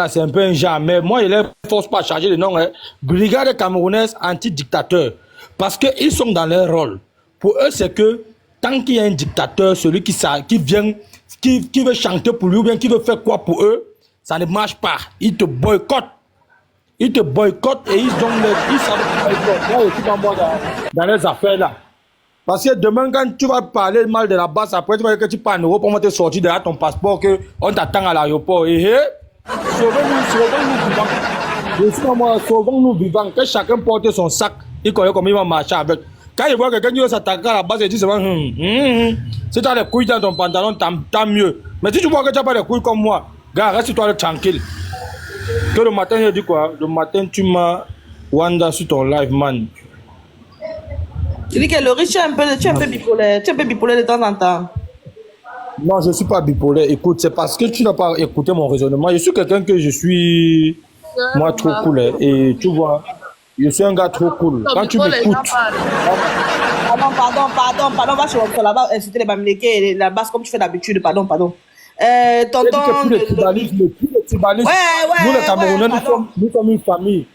c'est un peu un genre, mais moi, je ne les force pas à changer de nom. Hein. Brigade camerounaise anti-dictateur. Parce qu'ils sont dans leur rôle. Pour eux, c'est que tant qu'il y a un dictateur, celui qui vient, qui veut chanter pour lui, ou bien qui veut faire quoi pour eux, ça ne marche pas. Ils te boycottent. Ils te boycottent et ils savent dans les affaires là. Parce que demain, quand tu vas parler mal de la base, après tu vas dire que tu pars en Europe, on va te sortir derrière ton passeport, qu'on t'attend à l'aéroport. Et sauvons-nous vivants, que chacun porte son sac, il connaît comment il va marcher avec. Quand il voit quelqu'un qui veut s'attaquer à la base, il dit seulement, si tu as les couilles dans ton pantalon, tant mieux. Mais si tu vois que tu n'as pas les couilles comme moi, gars, reste-toi tranquille. Que le matin, il dit quoi? Le matin, tu m'as Wanda sur ton live, man. Tu dis que le riche, tu es un peu bipolaire. Tu es un peu bipolaire de temps en temps. Non, je ne suis pas bipolaire. Écoute, c'est parce que tu n'as pas écouté mon raisonnement. Je suis quelqu'un que je suis, moi, trop cool. Hein. Et tu vois, je suis un gars trop cool. Quand tu m'écoutes... Pardon, on va sur là-bas, inciter les Bamileke et la base comme tu fais d'habitude. Pardon. Tonton... Plus le tribalisme. Nous, les Camerounais, nous sommes une famille.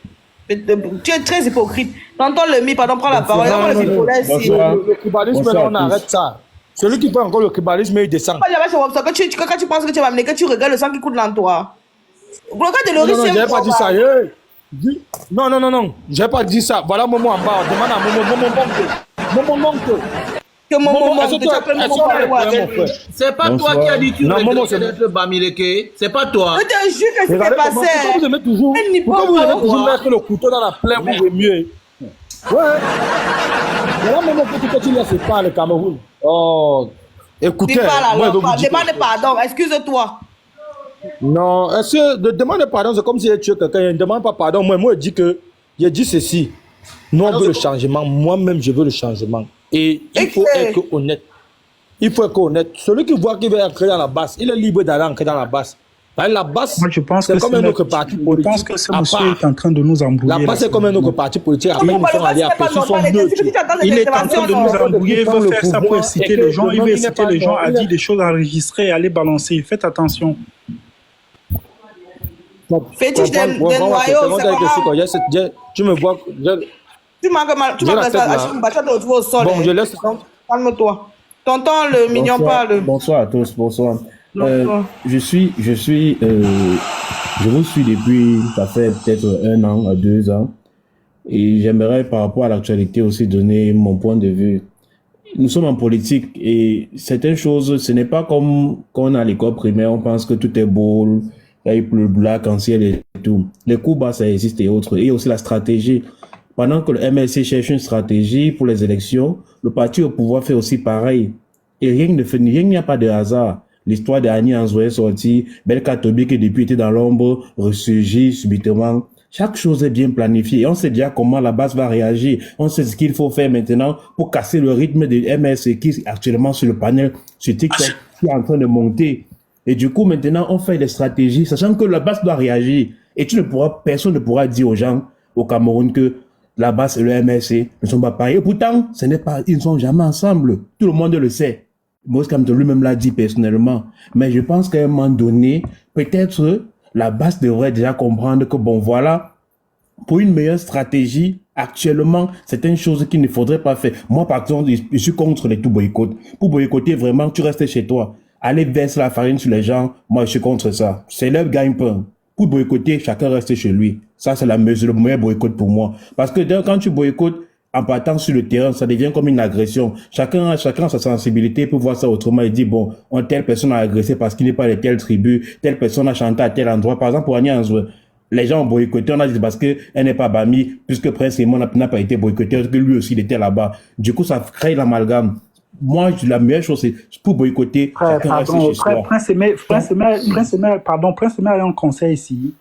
Tu es très hypocrite. Tonton Lemi, pardon, prends la parole. Le tribalisme, on arrête ça. Celui qui fait encore le tribalisme, il descend. Quand tu penses que tu vas amener, que tu regardes le sang qui coule dans toi. Non, je n'ai pas dit ça. Non. Je n'ai pas dit ça. Voilà Momo en bas. Demande à Momo. C'est pas toi qui as dit que tu regrettes d'être Bamileke. C'est pas toi. Je te jure que c'est passé. Pourquoi vous aimez toujours mettre le couteau dans la plaie pour le mieux? Ouais. Voilà Momo que tu laisses pas le Cameroun. Oh, écoutez. Demande pardon, excuse-toi. Non, est-ce que de demander pardon, c'est comme si tu es quelqu'un, il ne demande pas pardon. Moi, je dis ceci. Nous, on veut le changement. Moi-même, je veux le changement. Et il faut être honnête. Celui qui voit qu'il va entrer dans la basse, il est libre d'aller entrer dans la basse. La basse, c'est comme un autre parti politique. Je pense que ce monsieur est en train de nous embrouiller. La basse, c'est comme un autre parti politique. Après, ils sont allés après. Il est en train de nous embrouiller. Il veut faire ça pour inciter les gens. Il veut inciter les gens à dire des choses enregistrées et à les balancer. Faites attention. Fétiche des noyaux, tu me vois. Tu m'as au sol. Bon, je laisse. Calme-toi. Tonton le mignon parle. Bonsoir à tous, bonsoir. Je vous suis depuis, ça fait peut-être 1 an, 2 ans. Et j'aimerais par rapport à l'actualité aussi donner mon point de vue. Nous sommes en politique et certaines choses, ce n'est pas comme quand on est à l'école primaire, on pense que tout est beau, il pleut le arc-en-ciel et tout. Les coups bas, ça existe et autres. Et aussi la stratégie. Pendant que le MLC cherche une stratégie pour les élections, le parti au pouvoir fait aussi pareil. Et rien n'y a pas de hasard. L'histoire d'Annie Anzo est sortie, Belka Tobi qui depuis était dans l'ombre, ressurgit subitement. Chaque chose est bien planifiée. On sait déjà comment la base va réagir. On sait ce qu'il faut faire maintenant pour casser le rythme de MLC qui est actuellement sur le panel, sur TikTok, qui est en train de monter. Et du coup, maintenant, on fait des stratégies, sachant que la base doit réagir. Et personne ne pourra dire aux gens au Cameroun que la base et le MLC ne sont pas pareils. Et pourtant, ils ne sont jamais ensemble. Tout le monde le sait. Moïse Kamto lui-même l'a dit personnellement. Mais je pense qu'à un moment donné, peut-être la base devrait déjà comprendre que bon, voilà, pour une meilleure stratégie, actuellement, c'est une chose qu'il ne faudrait pas faire. Moi, par exemple, je suis contre les tout boycott. Pour boycotter, vraiment, tu restes chez toi. Aller verser la farine sur les gens, moi, je suis contre ça. C'est leur gagne-pain. Pour boycotter, chacun reste chez lui. Ça, c'est le meilleur boycott pour moi. Parce que quand tu boycottes, en partant sur le terrain, ça devient comme une agression. Chacun a sa sensibilité pour voir ça autrement. Il dit, bon, telle personne a agressé parce qu'il n'est pas de telle tribu, telle personne a chanté à tel endroit. Par exemple, pour Agnès, les gens ont boycotté, on a dit parce qu'elle n'est pas Bami, puisque Prince Raymond n'a pas été boycotté, parce que lui aussi, il était là-bas. Du coup, ça crée l'amalgame. Moi, la meilleure chose, c'est pour boycotter, chacun reste chez soi. Prince Aimé a un conseil ici.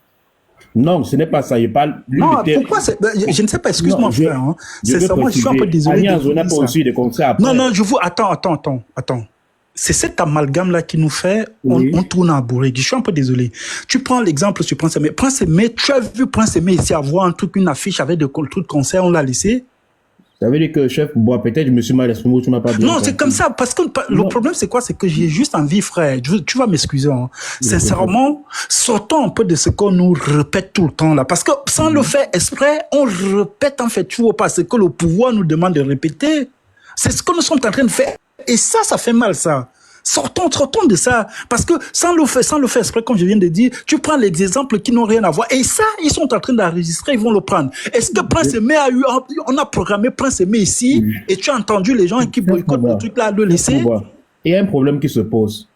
Non, ce n'est pas ça. Il parle. Non, pourquoi je ne sais pas, excuse-moi, frère. Hein. Moi, je suis un peu désolé. Non, je vous. Attends. C'est cet amalgame-là qui nous fait. Oui. On tourne à bourrer. Je suis un peu désolé. Tu prends l'exemple sur Prince Aimé. Prince Aimé, tu as vu Prince Aimé ici avoir une affiche avec des trucs de concert, on l'a laissé? Ça veut dire que, chef, bon, peut-être je me suis mal exprimé ou tu m'as pas bien Non, compris. c'est comme ça, parce que le problème, c'est quoi? C'est que j'ai juste envie, frère, tu vas m'excuser, hein. Sincèrement, sortons un peu de ce qu'on nous répète tout le temps, là. Parce que sans le faire exprès, on répète, en fait, tu vois pas ce que le pouvoir nous demande de répéter. C'est ce que nous sommes en train de faire. Et ça fait mal, ça. Sortons de ça. Parce que sans le faire exprès, comme je viens de dire, tu prends les exemples qui n'ont rien à voir. Et ça, ils sont en train d'enregistrer, ils vont le prendre. Est-ce que Prince Aimé on a programmé Prince Aimé ici, et tu as entendu les gens qui boycottent le truc là, le laisser? Il y a un problème qui se pose.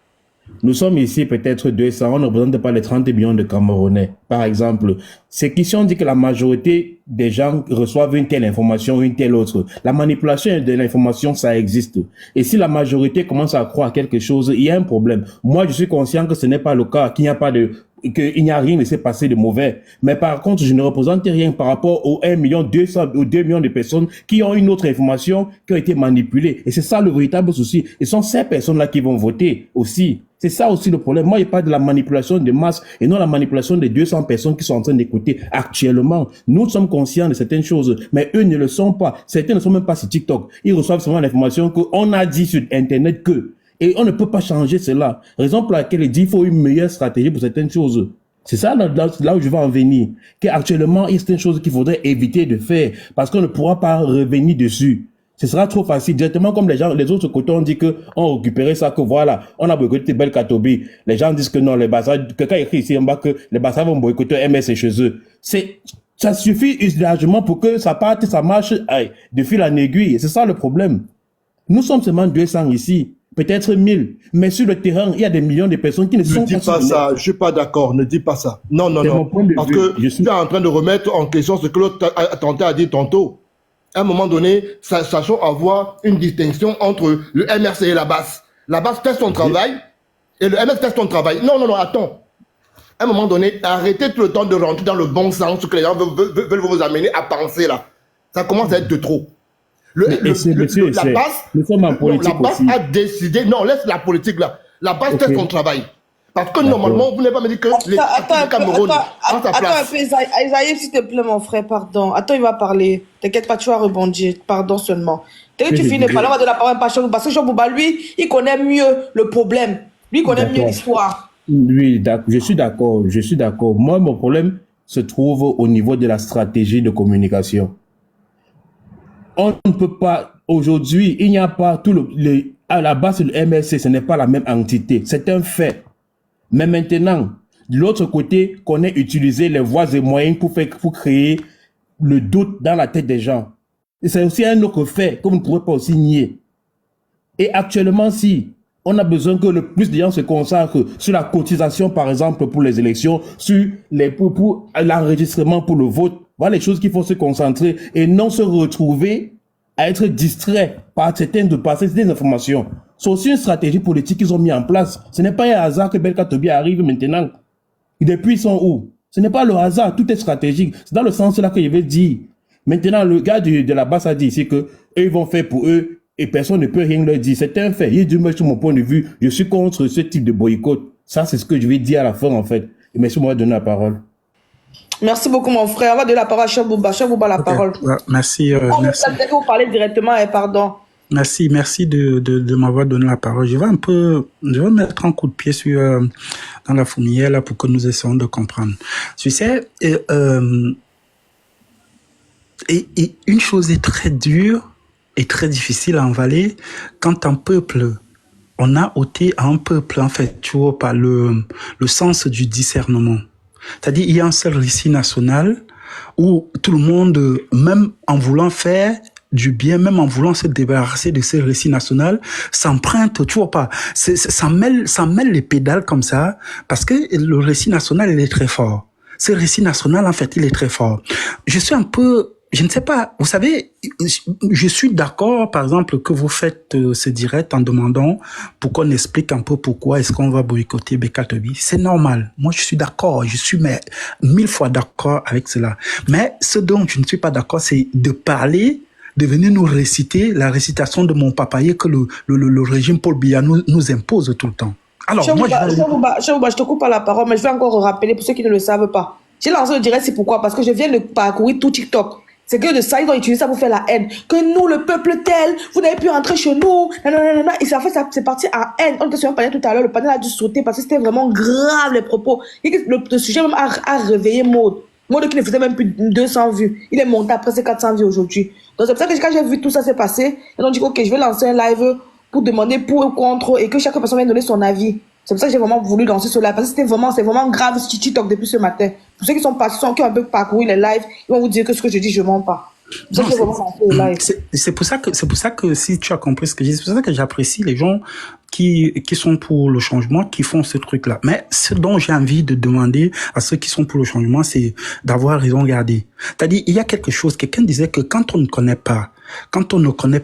Nous sommes ici peut-être 200, on ne représente pas les 30 millions de Camerounais. Par exemple, c'est qu'ici on dit que la majorité des gens reçoivent une telle information, une telle autre. La manipulation de l'information, ça existe. Et si la majorité commence à croire quelque chose, il y a un problème. Moi, je suis conscient que ce n'est pas le cas, qu'il n'y a rien laissé passer de mauvais. Mais par contre, je ne représente rien par rapport aux 1 200 000 ou 2 millions de personnes qui ont une autre information qui a été manipulée. Et c'est ça le véritable souci. Et ce sont ces personnes-là qui vont voter aussi. C'est ça aussi le problème. Moi, je parle de la manipulation de masse et non la manipulation des 200 personnes qui sont en train d'écouter actuellement. Nous sommes conscients de certaines choses, mais eux ne le sont pas. Certains ne sont même pas sur TikTok. Ils reçoivent seulement l'information qu'on a dit sur Internet que. Et on ne peut pas changer cela. Raison pour laquelle il dit qu'il faut une meilleure stratégie pour certaines choses. C'est ça là où je vais en venir. Qu'actuellement, il y a certaines choses qu'il faudrait éviter de faire parce qu'on ne pourra pas revenir dessus. Ce sera trop facile. Directement comme les autres côtés ont dit que on récupérait ça, que voilà, on a boycotté Belkatobi. Les gens disent que non, les Bassa, quelqu'un écrit ici en bas que les Bassa vont boycotter MS chez eux. Ça suffit largement pour que ça parte, ça marche de fil en aiguille. C'est ça le problème. Nous sommes seulement 200 ici. Peut-être 1000. Mais sur le terrain, il y a des millions de personnes qui ne sont pas... Ne dis pas ça, je suis pas d'accord, ne dis pas ça. Non. Parce que tu es en train de remettre en question ce que l'autre a tenté à dire tantôt. À un moment donné, sachons avoir une distinction entre le MRC et la BAS. La BAS fait son travail et le MS fait son travail. Non, attends. À un moment donné, arrêtez tout le temps de rentrer dans le bon sens, ce que les gens veulent vous amener à penser là. Ça commence à être de trop. La BAS a décidé, non, laisse la politique là. La BAS fait son travail. Parce que normalement, vous n'avez pas me dit que les Cameroun ont sa place. Attends un peu, Isaïe, s'il te plaît, mon frère, pardon. Attends, il va parler. T'inquiète pas, tu vas rebondir. Pardon seulement. Dès que tu finis de parler, on va donner la parole à Pacho Bouba. Parce que Jean Bouba, lui, il connaît mieux le problème. Lui, il connaît mieux l'histoire. Oui, je suis d'accord. Moi, mon problème se trouve au niveau de la stratégie de communication. On ne peut pas, aujourd'hui, il n'y a pas à la base, le MSC, ce n'est pas la même entité. C'est un fait. Mais maintenant, de l'autre côté, qu'on ait utilisé les voies et moyens pour créer le doute dans la tête des gens. Et c'est aussi un autre fait que vous ne pourrez pas aussi nier. Et actuellement, si on a besoin que le plus de gens se concentrent sur la cotisation, par exemple, pour les élections, sur pour l'enregistrement pour le vote, voilà les choses qu'il faut se concentrer et non se retrouver à être distrait par certaines informations. C'est aussi une stratégie politique qu'ils ont mis en place. Ce n'est pas un hasard que Belkatobi arrive maintenant. Et depuis, ils sont où? Ce n'est pas le hasard, tout est stratégique. C'est dans le sens là que je vais dire. Maintenant, le gars de la base a dit ici que eux, ils vont faire pour eux et personne ne peut rien leur dire. C'est un fait. Il dit, moi, sur mon point de vue, je suis contre ce type de boycott. Ça, c'est ce que je vais dire à la fin, en fait. Et merci de m'avoir donné la parole. Merci beaucoup, mon frère. On va donner la parole à Cheikh Bouba. Cheikh Bouba, la parole. Merci. Merci. Vous parlez directement, pardon. Merci de m'avoir donné la parole. Je vais mettre un coup de pied dans la fourmilière là pour que nous essayons de comprendre. Tu sais, et une chose est très dure et très difficile à avaler quand un peuple, on a ôté à un peuple, en fait, tu vois, par le sens du discernement. C'est-à-dire, il y a un seul récit national où tout le monde, même en voulant faire du bien, même en voulant se débarrasser de ce récit national, s'emprunte, tu vois pas, ça mêle les pédales comme ça, parce que le récit national, il est très fort. Ce récit national, en fait, il est très fort. Je ne sais pas, vous savez, je suis d'accord, par exemple, que vous faites ce direct en demandant pour qu'on explique un peu pourquoi est-ce qu'on va boycotter Belkatobi. C'est normal. Moi, je suis d'accord. Je suis 1000 fois d'accord avec cela. Mais ce dont je ne suis pas d'accord, c'est de parler, de venir nous réciter la récitation de mon papaye que le régime Paul Biya nous impose tout le temps. Alors, Cheikh Bouba, je te coupe pas la parole, mais je vais encore rappeler pour ceux qui ne le savent pas. J'ai lancé le direct, c'est pourquoi? Parce que je viens de parcourir tout TikTok. C'est que de ça, ils ont utilisé ça pour faire la haine. Que nous, le peuple tel, vous n'avez pu rentrer chez nous. Nanana. Et en fait, c'est parti à haine. On était sur un panel tout à l'heure, le panel a dû sauter parce que c'était vraiment grave les propos. Et le sujet même a réveillé Maud. Maud qui ne faisait même plus 200 vues. Il est monté à presque 400 vues aujourd'hui. Donc c'est pour ça que quand j'ai vu tout ça s'est passé, ils ont dit ok, je vais lancer un live pour demander pour ou contre et que chaque personne vienne donner son avis. C'est pour ça que j'ai vraiment voulu lancer ce live parce que c'est vraiment grave ce TikTok depuis ce matin. Pour ceux qui sont passés, qui ont un peu parcouru les lives, ils vont vous dire que ce que je dis, je mens pas. C'est pour ça que si tu as compris ce que je dis, c'est pour ça que j'apprécie les gens qui sont pour le changement, qui font ce truc-là. Mais ce dont j'ai envie de demander à ceux qui sont pour le changement, c'est d'avoir raison gardée. C'est-à-dire, il y a quelque chose, quelqu'un disait que quand on ne connaît pas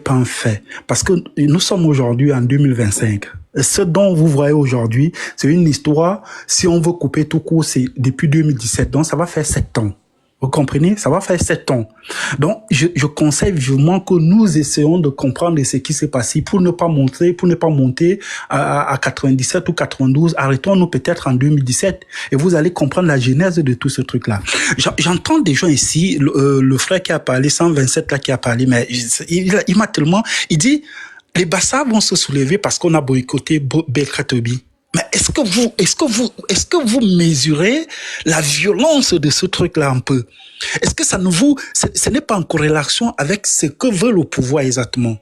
un fait, parce que nous sommes aujourd'hui en 2025, ce dont vous voyez aujourd'hui, c'est une histoire, si on veut couper tout court, c'est depuis 2017, donc ça va faire 7 ans. Vous comprenez? Ça va faire 7 ans. Donc, je conseille vivement que nous essayons de comprendre ce qui s'est passé pour ne pas monter à 97 ou 92. Arrêtons-nous peut-être en 2017 et vous allez comprendre la genèse de tout ce truc-là. J'entends des gens ici, le frère qui a parlé, 127 là qui a parlé, mais il m'a tellement, il dit, les Bassa vont se soulever parce qu'on a boycotté Belkratobi. Mais est-ce que vous mesurez la violence de ce truc-là un peu? Est-ce que ce n'est pas en corrélation avec ce que veut le pouvoir exactement?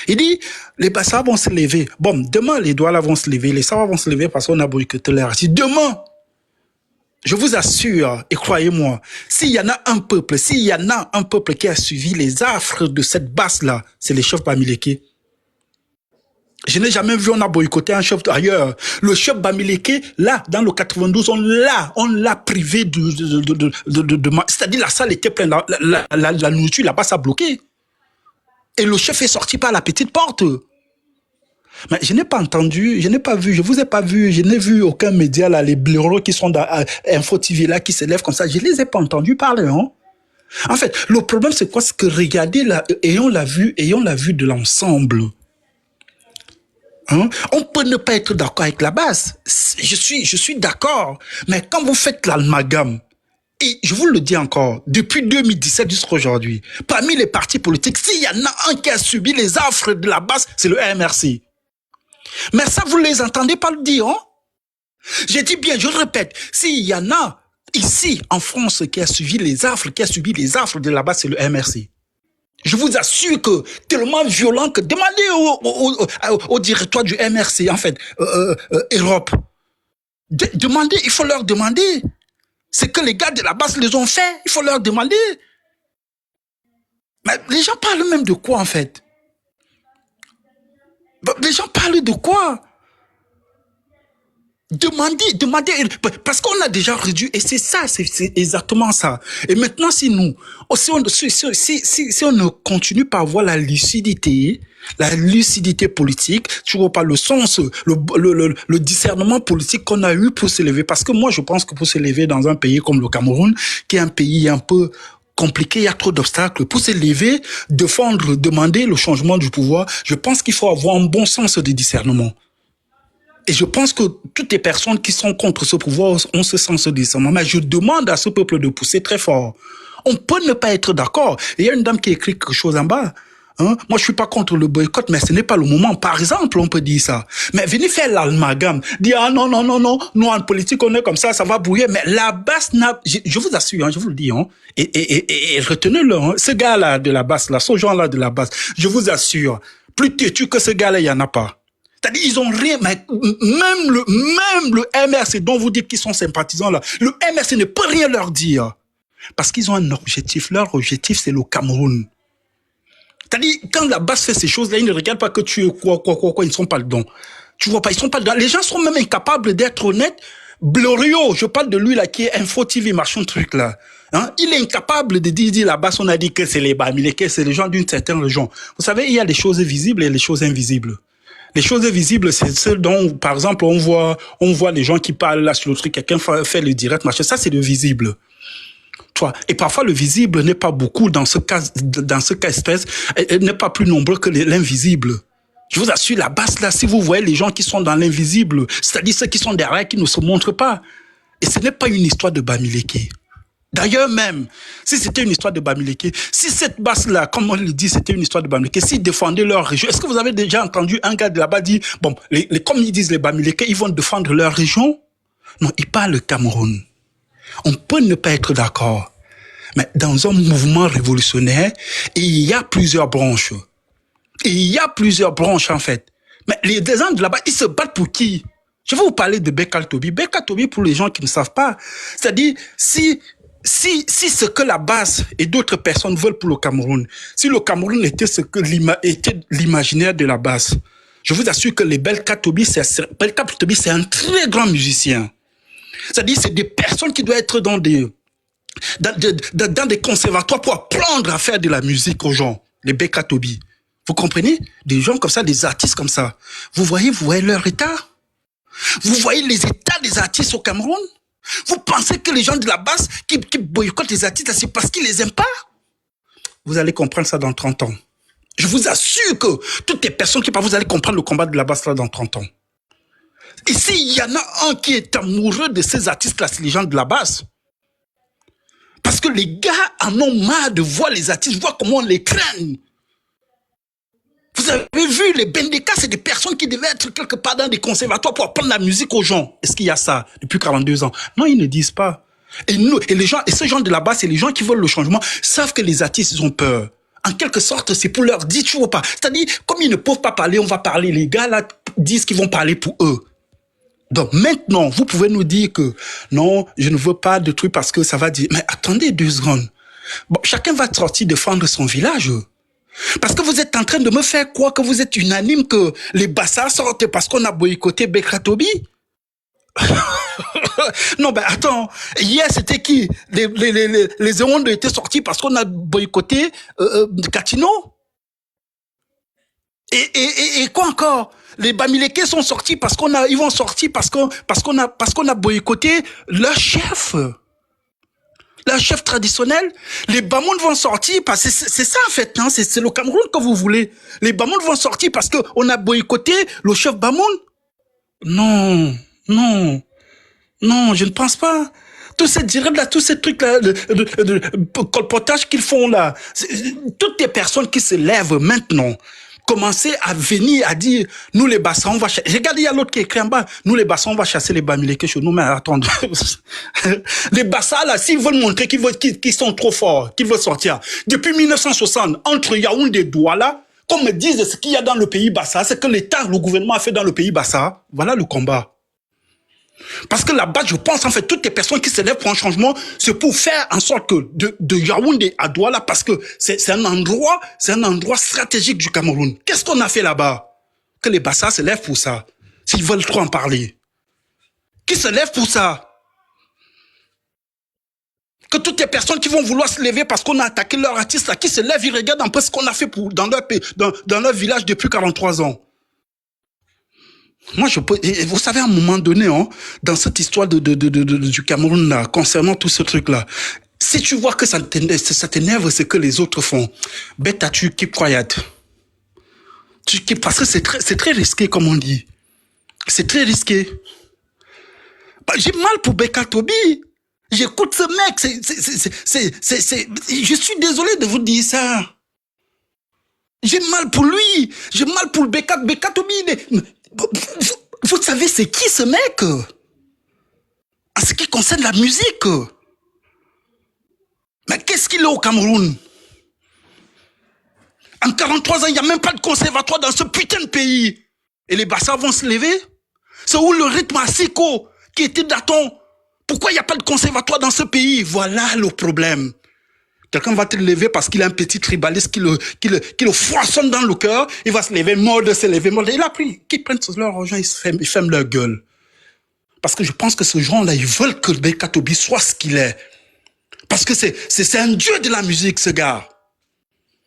Il dit, les Bassa vont se lever. Bon, demain, les Douala vont se lever, les Sawa vont se lever parce qu'on a boycotté les racistes. Demain, je vous assure, et croyez-moi, s'il y en a un peuple qui a suivi les affres de cette base-là, c'est les chefs Bamileke. Je n'ai jamais vu on a boycotté un chef ailleurs. Le chef Bamileke, là, dans le 92, on l'a privé c'est-à-dire la salle était pleine, la nourriture là-bas ça bloqué. Et le chef est sorti par la petite porte. Mais je n'ai pas entendu, je n'ai pas vu, je vous ai pas vu, je n'ai vu aucun média là, les blaireaux qui sont dans Info TV là, qui s'élèvent comme ça, je les ai pas entendus parler, hein. En fait, le problème c'est quoi? C'est que regardez là, ayons la vue de l'ensemble. Hein? On peut ne pas être d'accord avec la base. Je suis d'accord. Mais quand vous faites l'amalgame, et je vous le dis encore, depuis 2017 jusqu'à aujourd'hui, parmi les partis politiques, s'il y en a un qui a subi les affres de la base, c'est le MRC. Mais ça, vous les entendez pas le dire, hein? J'ai dit bien, je le répète, s'il y en a ici, en France, qui a subi les affres de la base, c'est le MRC. Je vous assure que tellement violent que demandez au directoire du MRC, en fait, Europe. Demandez, il faut leur demander. C'est que les gars de la base les ont fait, il faut leur demander. Mais les gens parlent même de quoi, en fait? Les gens parlent de quoi? Demandez, parce qu'on a déjà réduit, et c'est ça, c'est exactement ça. Et maintenant, si on ne continue pas à avoir la lucidité politique, tu vois pas le sens, le discernement politique qu'on a eu pour s'élever, parce que moi, je pense que pour s'élever dans un pays comme le Cameroun, qui est un pays un peu compliqué, il y a trop d'obstacles, pour s'élever, défendre, demander le changement du pouvoir, je pense qu'il faut avoir un bon sens de discernement. Et je pense que toutes les personnes qui sont contre ce pouvoir ont ce sens de discernement. Mais je demande à ce peuple de pousser très fort. On peut ne pas être d'accord. Il y a une dame qui écrit quelque chose en bas. Hein? Moi, je suis pas contre le boycott, mais ce n'est pas le moment. Par exemple, on peut dire ça. Mais venez faire l'amalgame. Dire, ah non, nous en politique, on est comme ça va brouiller. Mais la base je vous assure, hein, je vous le dis, hein, et retenez-le, hein, ce gars-là de la base, là, ce genre-là de la base, je vous assure, plus têtu que ce gars-là, il n'y en a pas. C'est-à-dire, ils ont rien, mais même le MRC dont vous dites qu'ils sont sympathisants là, le MRC ne peut rien leur dire. Parce qu'ils ont un objectif. Leur objectif, c'est le Cameroun. C'est-à-dire, quand la base fait ces choses-là, ils ne regardent pas que tu es quoi, ils ne sont pas dedans. Tu vois pas, ils sont pas dedans. Les gens sont même incapables d'être honnêtes. Blorio, je parle de lui là, qui est Info TV, machin truc là. Hein? Il est incapable de dire là-bas, on a dit que c'est les Bamileke, c'est les gens d'une certaine région. Vous savez, il y a des choses visibles et des choses invisibles. Les choses visibles, c'est celles dont, par exemple, on voit les gens qui parlent là sur le truc, quelqu'un fait le direct, machin. Ça, c'est le visible. Toi. Et parfois, le visible n'est pas beaucoup dans ce cas espèce, n'est pas plus nombreux que l'invisible. Je vous assure, la base là, si vous voyez les gens qui sont dans l'invisible, c'est-à-dire ceux qui sont derrière, qui ne se montrent pas. Et ce n'est pas une histoire de Bamileke. D'ailleurs même, si c'était une histoire de Bamileke, si cette basse-là, comme on le dit, c'était une histoire de Bamileke, s'ils défendaient leur région, est-ce que vous avez déjà entendu un gars de là-bas dire, bon, comme ils disent les Bamileke, ils vont défendre leur région? Non, ils parlent le Cameroun. On peut ne pas être d'accord. Mais dans un mouvement révolutionnaire, il y a plusieurs branches. Il y a plusieurs branches, en fait. Mais les gens de là-bas, ils se battent pour qui? Je vais vous parler de Bekal Tobi. Bekal Tobi, pour les gens qui ne savent pas, c'est-à-dire, si ce que la base et d'autres personnes veulent pour le Cameroun, si le Cameroun était ce que était l'imaginaire de la base, je vous assure que les Bekal Tobi, c'est un très grand musicien. C'est-à-dire, c'est des personnes qui doivent être dans des conservatoires pour apprendre à faire de la musique aux gens, les Bekal Tobi. Vous comprenez? Des gens comme ça, des artistes comme ça. Vous voyez leur état? Vous voyez les états des artistes au Cameroun? Vous pensez que les gens de la base qui boycottent les artistes, c'est parce qu'ils les aiment pas? Vous allez comprendre ça dans 30 ans. Je vous assure que toutes les personnes qui parlent, vous allez comprendre le combat de la base là dans 30 ans. Et s'il y en a un qui est amoureux de ces artistes-là, c'est les gens de la base. Parce que les gars en ont marre de voir les artistes, voir comment on les traîne. Vous avez vu, les Bendeka, c'est des personnes qui devaient être quelque part dans des conservatoires pour apprendre la musique aux gens. Est-ce qu'il y a ça depuis 42 ans? Non, ils ne disent pas. Et ces gens de là-bas, c'est les gens qui veulent le changement, savent que les artistes, ils ont peur. En quelque sorte, c'est pour leur dire, tu vois pas. C'est-à-dire, comme ils ne peuvent pas parler, on va parler. Les gars, là, disent qu'ils vont parler pour eux. Donc, maintenant, vous pouvez nous dire que, non, je ne veux pas de trucs parce que ça va dire, mais attendez 2 secondes. Bon, chacun va sortir défendre son village. Parce que vous êtes en train de me faire croire que vous êtes unanime que les Bassas sortent parce qu'on a boycotté Bekal Tobi. Non, ben attends, hier c'était qui? Les Erondes étaient sortis parce qu'on a boycotté Katino. Et quoi encore? Les Bamileke sont sortis ils vont sortir parce qu'on a boycotté leur chef. Leur chef traditionnel, les Bamoun vont sortir parce que c'est ça en fait, hein, c'est le Cameroun que vous voulez. Les Bamoun vont sortir parce que on a boycotté le chef Bamoun. Non, je ne pense pas. Tous ces directs là, tous ces trucs là, de colpotage qu'ils font là, toutes les personnes qui se lèvent maintenant, commencer à venir à dire, nous les Bassas, on va chasser. Regardez, il y a l'autre qui écrit en bas, nous les Bassas, on va chasser les Bamileke chez nous, mais attendez. Les Bassas, là, s'ils veulent montrer qu'ils sont trop forts, qu'ils veulent sortir. Depuis 1960, entre Yaoundé et Douala, qu'on me dise ce qu'il y a dans le pays Bassa, c'est que le gouvernement a fait dans le pays Bassa. Voilà le combat. Parce que là-bas, je pense, en fait, toutes les personnes qui se lèvent pour un changement, c'est pour faire en sorte que de Yaoundé à Douala, parce que c'est un endroit stratégique du Cameroun. Qu'est-ce qu'on a fait là-bas? Que les Bassas se lèvent pour ça. S'ils veulent trop en parler. Qui se lèvent pour ça? Que toutes les personnes qui vont vouloir se lever parce qu'on a attaqué leur artiste, là, qui se lèvent, ils regardent un peu ce qu'on a fait dans leur pays, dans leur village depuis 43 ans. Moi, vous savez, à un moment donné, hein, dans cette histoire du Cameroun, là, concernant tout ce truc-là, si tu vois que ça t'énerve ce que les autres font, bête, tu keep quiet. Parce que c'est très risqué, comme on dit. C'est très risqué. Bah, j'ai mal pour Bekal Tobi. J'écoute ce mec. Je suis désolé de vous dire ça. J'ai mal pour lui. J'ai mal pour le Bekal Tobi. Vous savez, c'est qui ce mec? En ce qui concerne la musique. Mais qu'est-ce qu'il est au Cameroun? En 43 ans, il n'y a même pas de conservatoire dans ce putain de pays. Et les Bassas vont se lever? C'est où le rythme à Siko qui était daton? Pourquoi il n'y a pas de conservatoire dans ce pays? Voilà le problème. Quelqu'un va te lever parce qu'il a un petit tribaliste qui le froissonne dans le cœur. Il va se lever, mordre. Il a pris, qu'ils prennent leur argent, ils ferment leur gueule. Parce que je pense que ces gens-là, ils veulent que Bekal Tobi soit ce qu'il est. Parce que c'est un dieu de la musique, ce gars.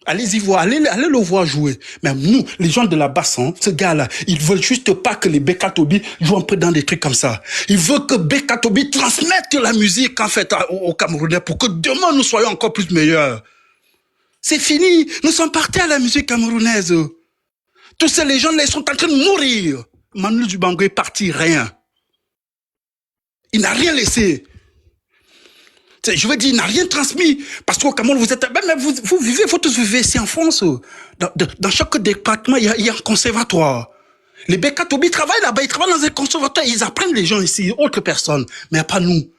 Allez-y voir, allez le voir jouer. Mais nous, les gens de la basse, hein, ce gars-là, ils veulent juste pas que les Bekal Tobi jouent un peu dans des trucs comme ça. Ils veulent que Bekal Tobi transmette la musique, en fait, aux Camerounais pour que demain, nous soyons encore plus meilleurs. C'est fini. Nous sommes partis à la musique camerounaise. Tous ces légendes-là, ils sont en train de mourir. Manu Dibango est parti, rien. Il n'a rien laissé. Je veux dire, il n'a rien transmis. Parce qu'au Cameroun, vous êtes... Mais vous tous vivez ici en France. Dans chaque département, il y a un conservatoire. Les Beka Tobi travaillent là-bas, ils travaillent dans un conservatoire, ils apprennent les gens ici, autres personnes, mais pas nous.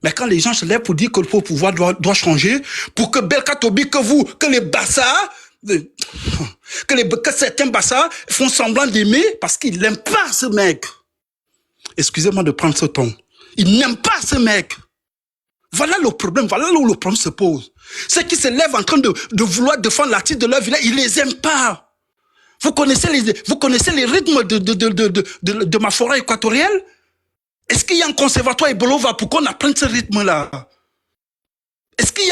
Mais quand les gens se lèvent pour dire que le pouvoir doit changer, pour que Beka Tobi, que les Bassa, que certains Bassa font semblant d'aimer parce qu'ils n'aiment pas ce mec. Excusez-moi de prendre ce ton. Ils n'aiment pas ce mec. Voilà le problème, voilà là où le problème se pose. Ceux qui se lèvent en train de vouloir défendre l'artiste de leur village, ils les aiment pas. Vous connaissez les rythmes de ma forêt équatoriale? Est-ce qu'il y a un conservatoire Ebolova pour qu'on apprenne ce rythme-là? Est-ce qu'il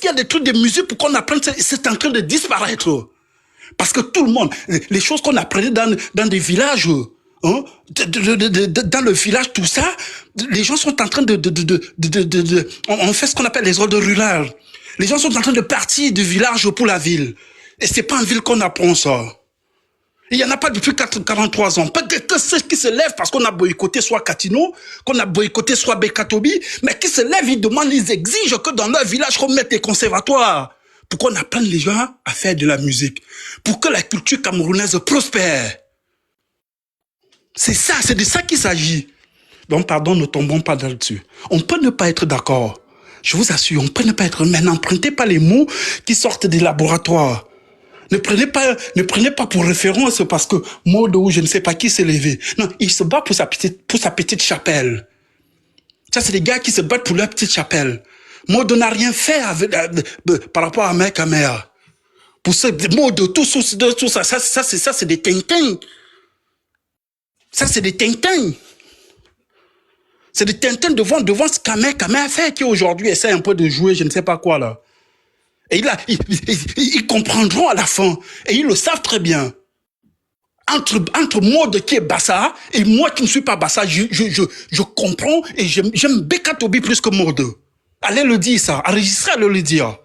y a des trucs de musique pour qu'on apprenne ça? C'est en train de disparaître. Parce que tout le monde, les choses qu'on apprenait dans des villages, hein, dans le village, tout ça, les gens sont en train on fait ce qu'on appelle les ordres rurales. Les gens sont en train de partir du village pour la ville. Et c'est pas en ville qu'on apprend ça. Il y en a pas depuis 43 ans. Peut-être que ceux qui se lèvent parce qu'on a boycotté soit Katino, qu'on a boycotté soit Beka Tobi, mais qui se lèvent, ils demandent, ils exigent que dans leur village, qu'on mette des conservatoires. Pour qu'on apprenne les gens à faire de la musique. Pour que la culture camerounaise prospère. C'est ça, c'est de ça qu'il s'agit. Donc, pardon, ne tombons pas là-dessus. On peut ne pas être d'accord. Je vous assure, on peut ne pas être, mais n'empruntez pas les mots qui sortent des laboratoires. Ne prenez pas pour référence parce que Modo ou je ne sais pas qui s'est levé. Non, il se bat pour sa petite chapelle. Ça, c'est des gars qui se battent pour leur petite chapelle. Modo n'a rien fait par rapport à mec à mère. Pour ce Modo, tout ça, c'est des tintins. Ça, c'est des tintins. C'est des tintins devant ce qu'Amé a fait, qui aujourd'hui essaie un peu de jouer, je ne sais pas quoi, là. Et ils comprendront à la fin. Et ils le savent très bien. Entre moi qui est Bassa et moi qui ne suis pas Bassa, je comprends et j'aime Beka Tobi plus que Mode. Allez le dire ça. Enregistrez, allez le dire.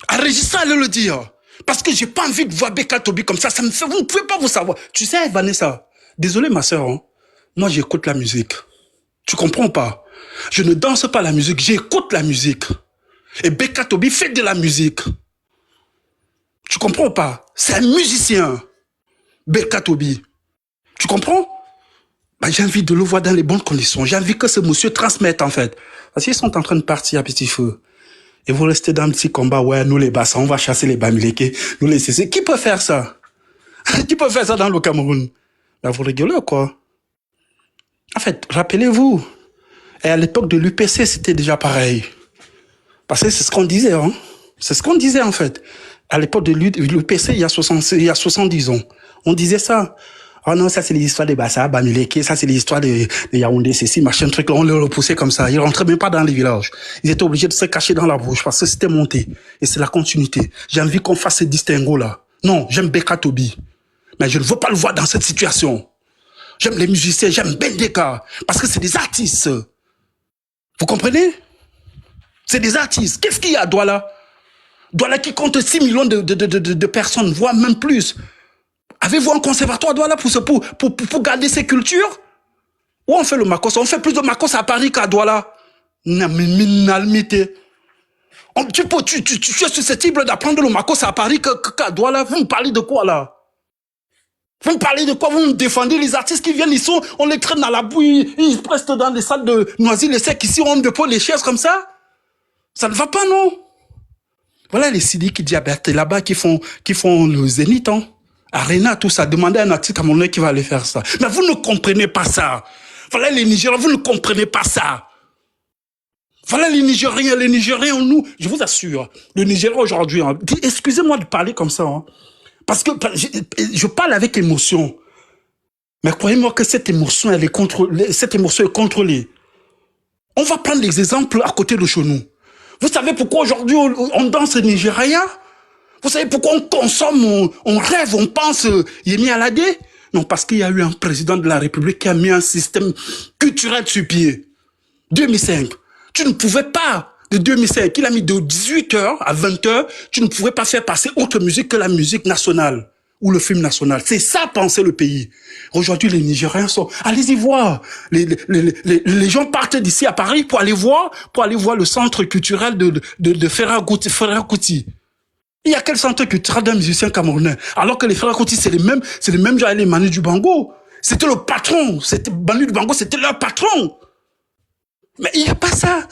Enregistrez, allez le dire. Parce que j'ai pas envie de voir Beka Tobi comme ça. Ça me fait, vous ne pouvez pas vous savoir. Tu sais, Vanessa, désolé ma sœur, hein, moi j'écoute la musique. Tu comprends pas? Je ne danse pas la musique, j'écoute la musique. Et Beka Tobi fait de la musique. Tu comprends pas? C'est un musicien. Beka Tobi. Tu comprends? Bah, j'ai envie de le voir dans les bonnes conditions. J'ai envie que ce monsieur transmette, en fait. Parce qu'ils sont en train de partir à petit feu. Et vous restez dans un petit combat. Ouais, nous les Bassa, on va chasser les Bamileke. Nous les CC. Qui peut faire ça? Qui peut faire ça dans le Cameroun? Bah, vous rigolez, quoi. En fait, rappelez-vous. Et à l'époque de l'UPC, c'était déjà pareil. Parce que c'est ce qu'on disait, hein. C'est ce qu'on disait, en fait. À l'époque de l'UPC, il y a 70 ans. On disait ça. Oh non, ça c'est les histoires des Bassa, Bamileke, ça c'est les histoires de Yaoundé, ceci, machin, truc, là, on les repoussait comme ça. Ils rentraient même pas dans les villages. Ils étaient obligés de se cacher dans la bouche parce que c'était monté. Et c'est la continuité. J'ai envie qu'on fasse ce distinguo-là. Non, j'aime Beka Tobi. Mais je ne veux pas le voir dans cette situation. J'aime les musiciens, j'aime Bendeka. Parce que c'est des artistes. Vous comprenez? C'est des artistes. Qu'est-ce qu'il y a à Douala? Douala qui compte 6 millions de personnes, voire même plus. Avez-vous un conservatoire à Douala pour garder ces cultures? Où on fait le Makos? On fait plus de Makos à Paris qu'à Douala. Tu es susceptible d'apprendre le Makos à Paris qu'à Douala. Vous me parlez de quoi là? Vous me parlez de quoi? Vous me défendez les artistes qui viennent ici, on les traîne dans la bouille, ils restent dans les salles de Noisy-le-Sec ici, on dépose les chaises comme ça? Ça ne va pas, non? Voilà les Sidiki Diabaté là-bas qui font le Zénith, hein. Arena, tout ça. Demandez à un artiste camerounais qui va aller faire ça. Mais vous ne comprenez pas ça. Voilà les Nigériens, vous ne comprenez pas ça. Voilà les Nigériens, nous, je vous assure, le Nigeria aujourd'hui, hein, excusez-moi de parler comme ça, hein, parce que je parle avec émotion. Mais croyez-moi que cette émotion est contrôlée. On va prendre des exemples à côté de chez nous. Vous savez pourquoi aujourd'hui on danse au Nigeria? Vous savez pourquoi on consomme, on rêve, on pense Yemi Alade? Non, parce qu'il y a eu un président de la République qui a mis un système culturel sur pied. 2005. Tu ne pouvais pas, de 2005, il a mis de 18h à 20h, tu ne pouvais pas faire passer autre musique que la musique nationale. ou le film national. C'est ça, penser le pays. Aujourd'hui, les Nigériens sont... Allez-y voir. Les gens partent d'ici à Paris pour aller voir le centre culturel de Fela Kuti. Il y a quel centre culturel d'un musicien camerounais? Alors que les Fela Kuti, c'est les mêmes gens, les Manu Dibango. C'était le patron. Manu Dibango, c'était leur patron. Mais il n'y a pas ça.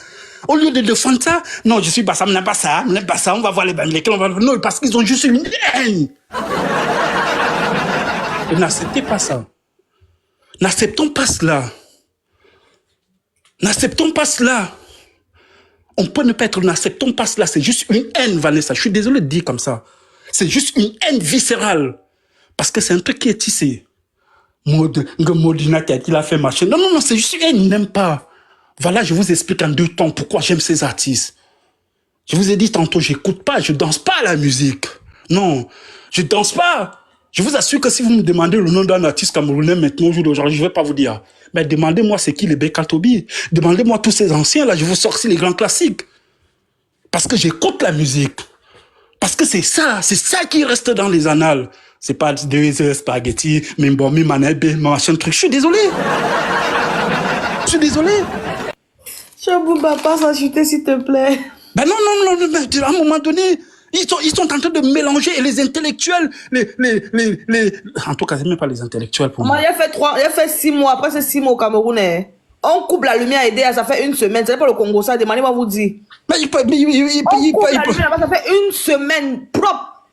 Au lieu de défendre ça, non, je suis pas ça, on n'aime pas ça, on va voir les bandes, non, parce qu'ils ont juste une haine. Et n'acceptez pas ça. N'acceptons pas cela. N'acceptons pas cela. On peut ne pas être, n'acceptons pas cela. C'est juste une haine, Vanessa. Je suis désolé de dire comme ça. C'est juste une haine viscérale. Parce que c'est un truc qui est tissé. Modina qui a fait marcher. Non, c'est juste une haine, il n'aime pas. Voilà, je vous explique en 2 temps pourquoi j'aime ces artistes. Je vous ai dit tantôt, j'écoute pas, je danse pas à la musique. Non, je danse pas. Je vous assure que si vous me demandez le nom d'un artiste camerounais maintenant, au jour d'aujourd'hui, je vais pas vous dire. Mais demandez-moi c'est qui les Beka Tobi. Demandez-moi tous ces anciens là, je vous sortis les grands classiques. Parce que j'écoute la musique. Parce que c'est ça qui reste dans les annales. C'est pas des spaghettis, mimbomi, manebe, machin truc. Je suis désolé. Chabouba, pas s'acheter, s'il te plaît. Ben non, à un moment donné, ils sont en train de mélanger et les intellectuels, en tout cas, c'est même pas les intellectuels pour moi. Il a fait 6 mois, après ces 6 mois au Cameroun, on coupe la lumière et ça fait 1 semaine, c'est pas le Congo, ça, demandez-moi vous dire. Mais on coupe la lumière, ça fait 1 semaine propre.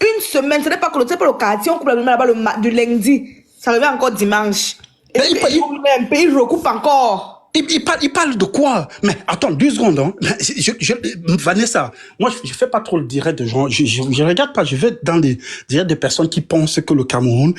1 semaine, c'est pas le quartier, on coupe la lumière là-bas du lundi, ça revient encore dimanche. Et le pays recoupe encore. Il parle de quoi? Mais attends, 2 secondes. Hein. Vanessa, moi, je fais pas trop le direct de gens. Je regarde pas, je vais dans des directs de personnes qui pensent que le Cameroun,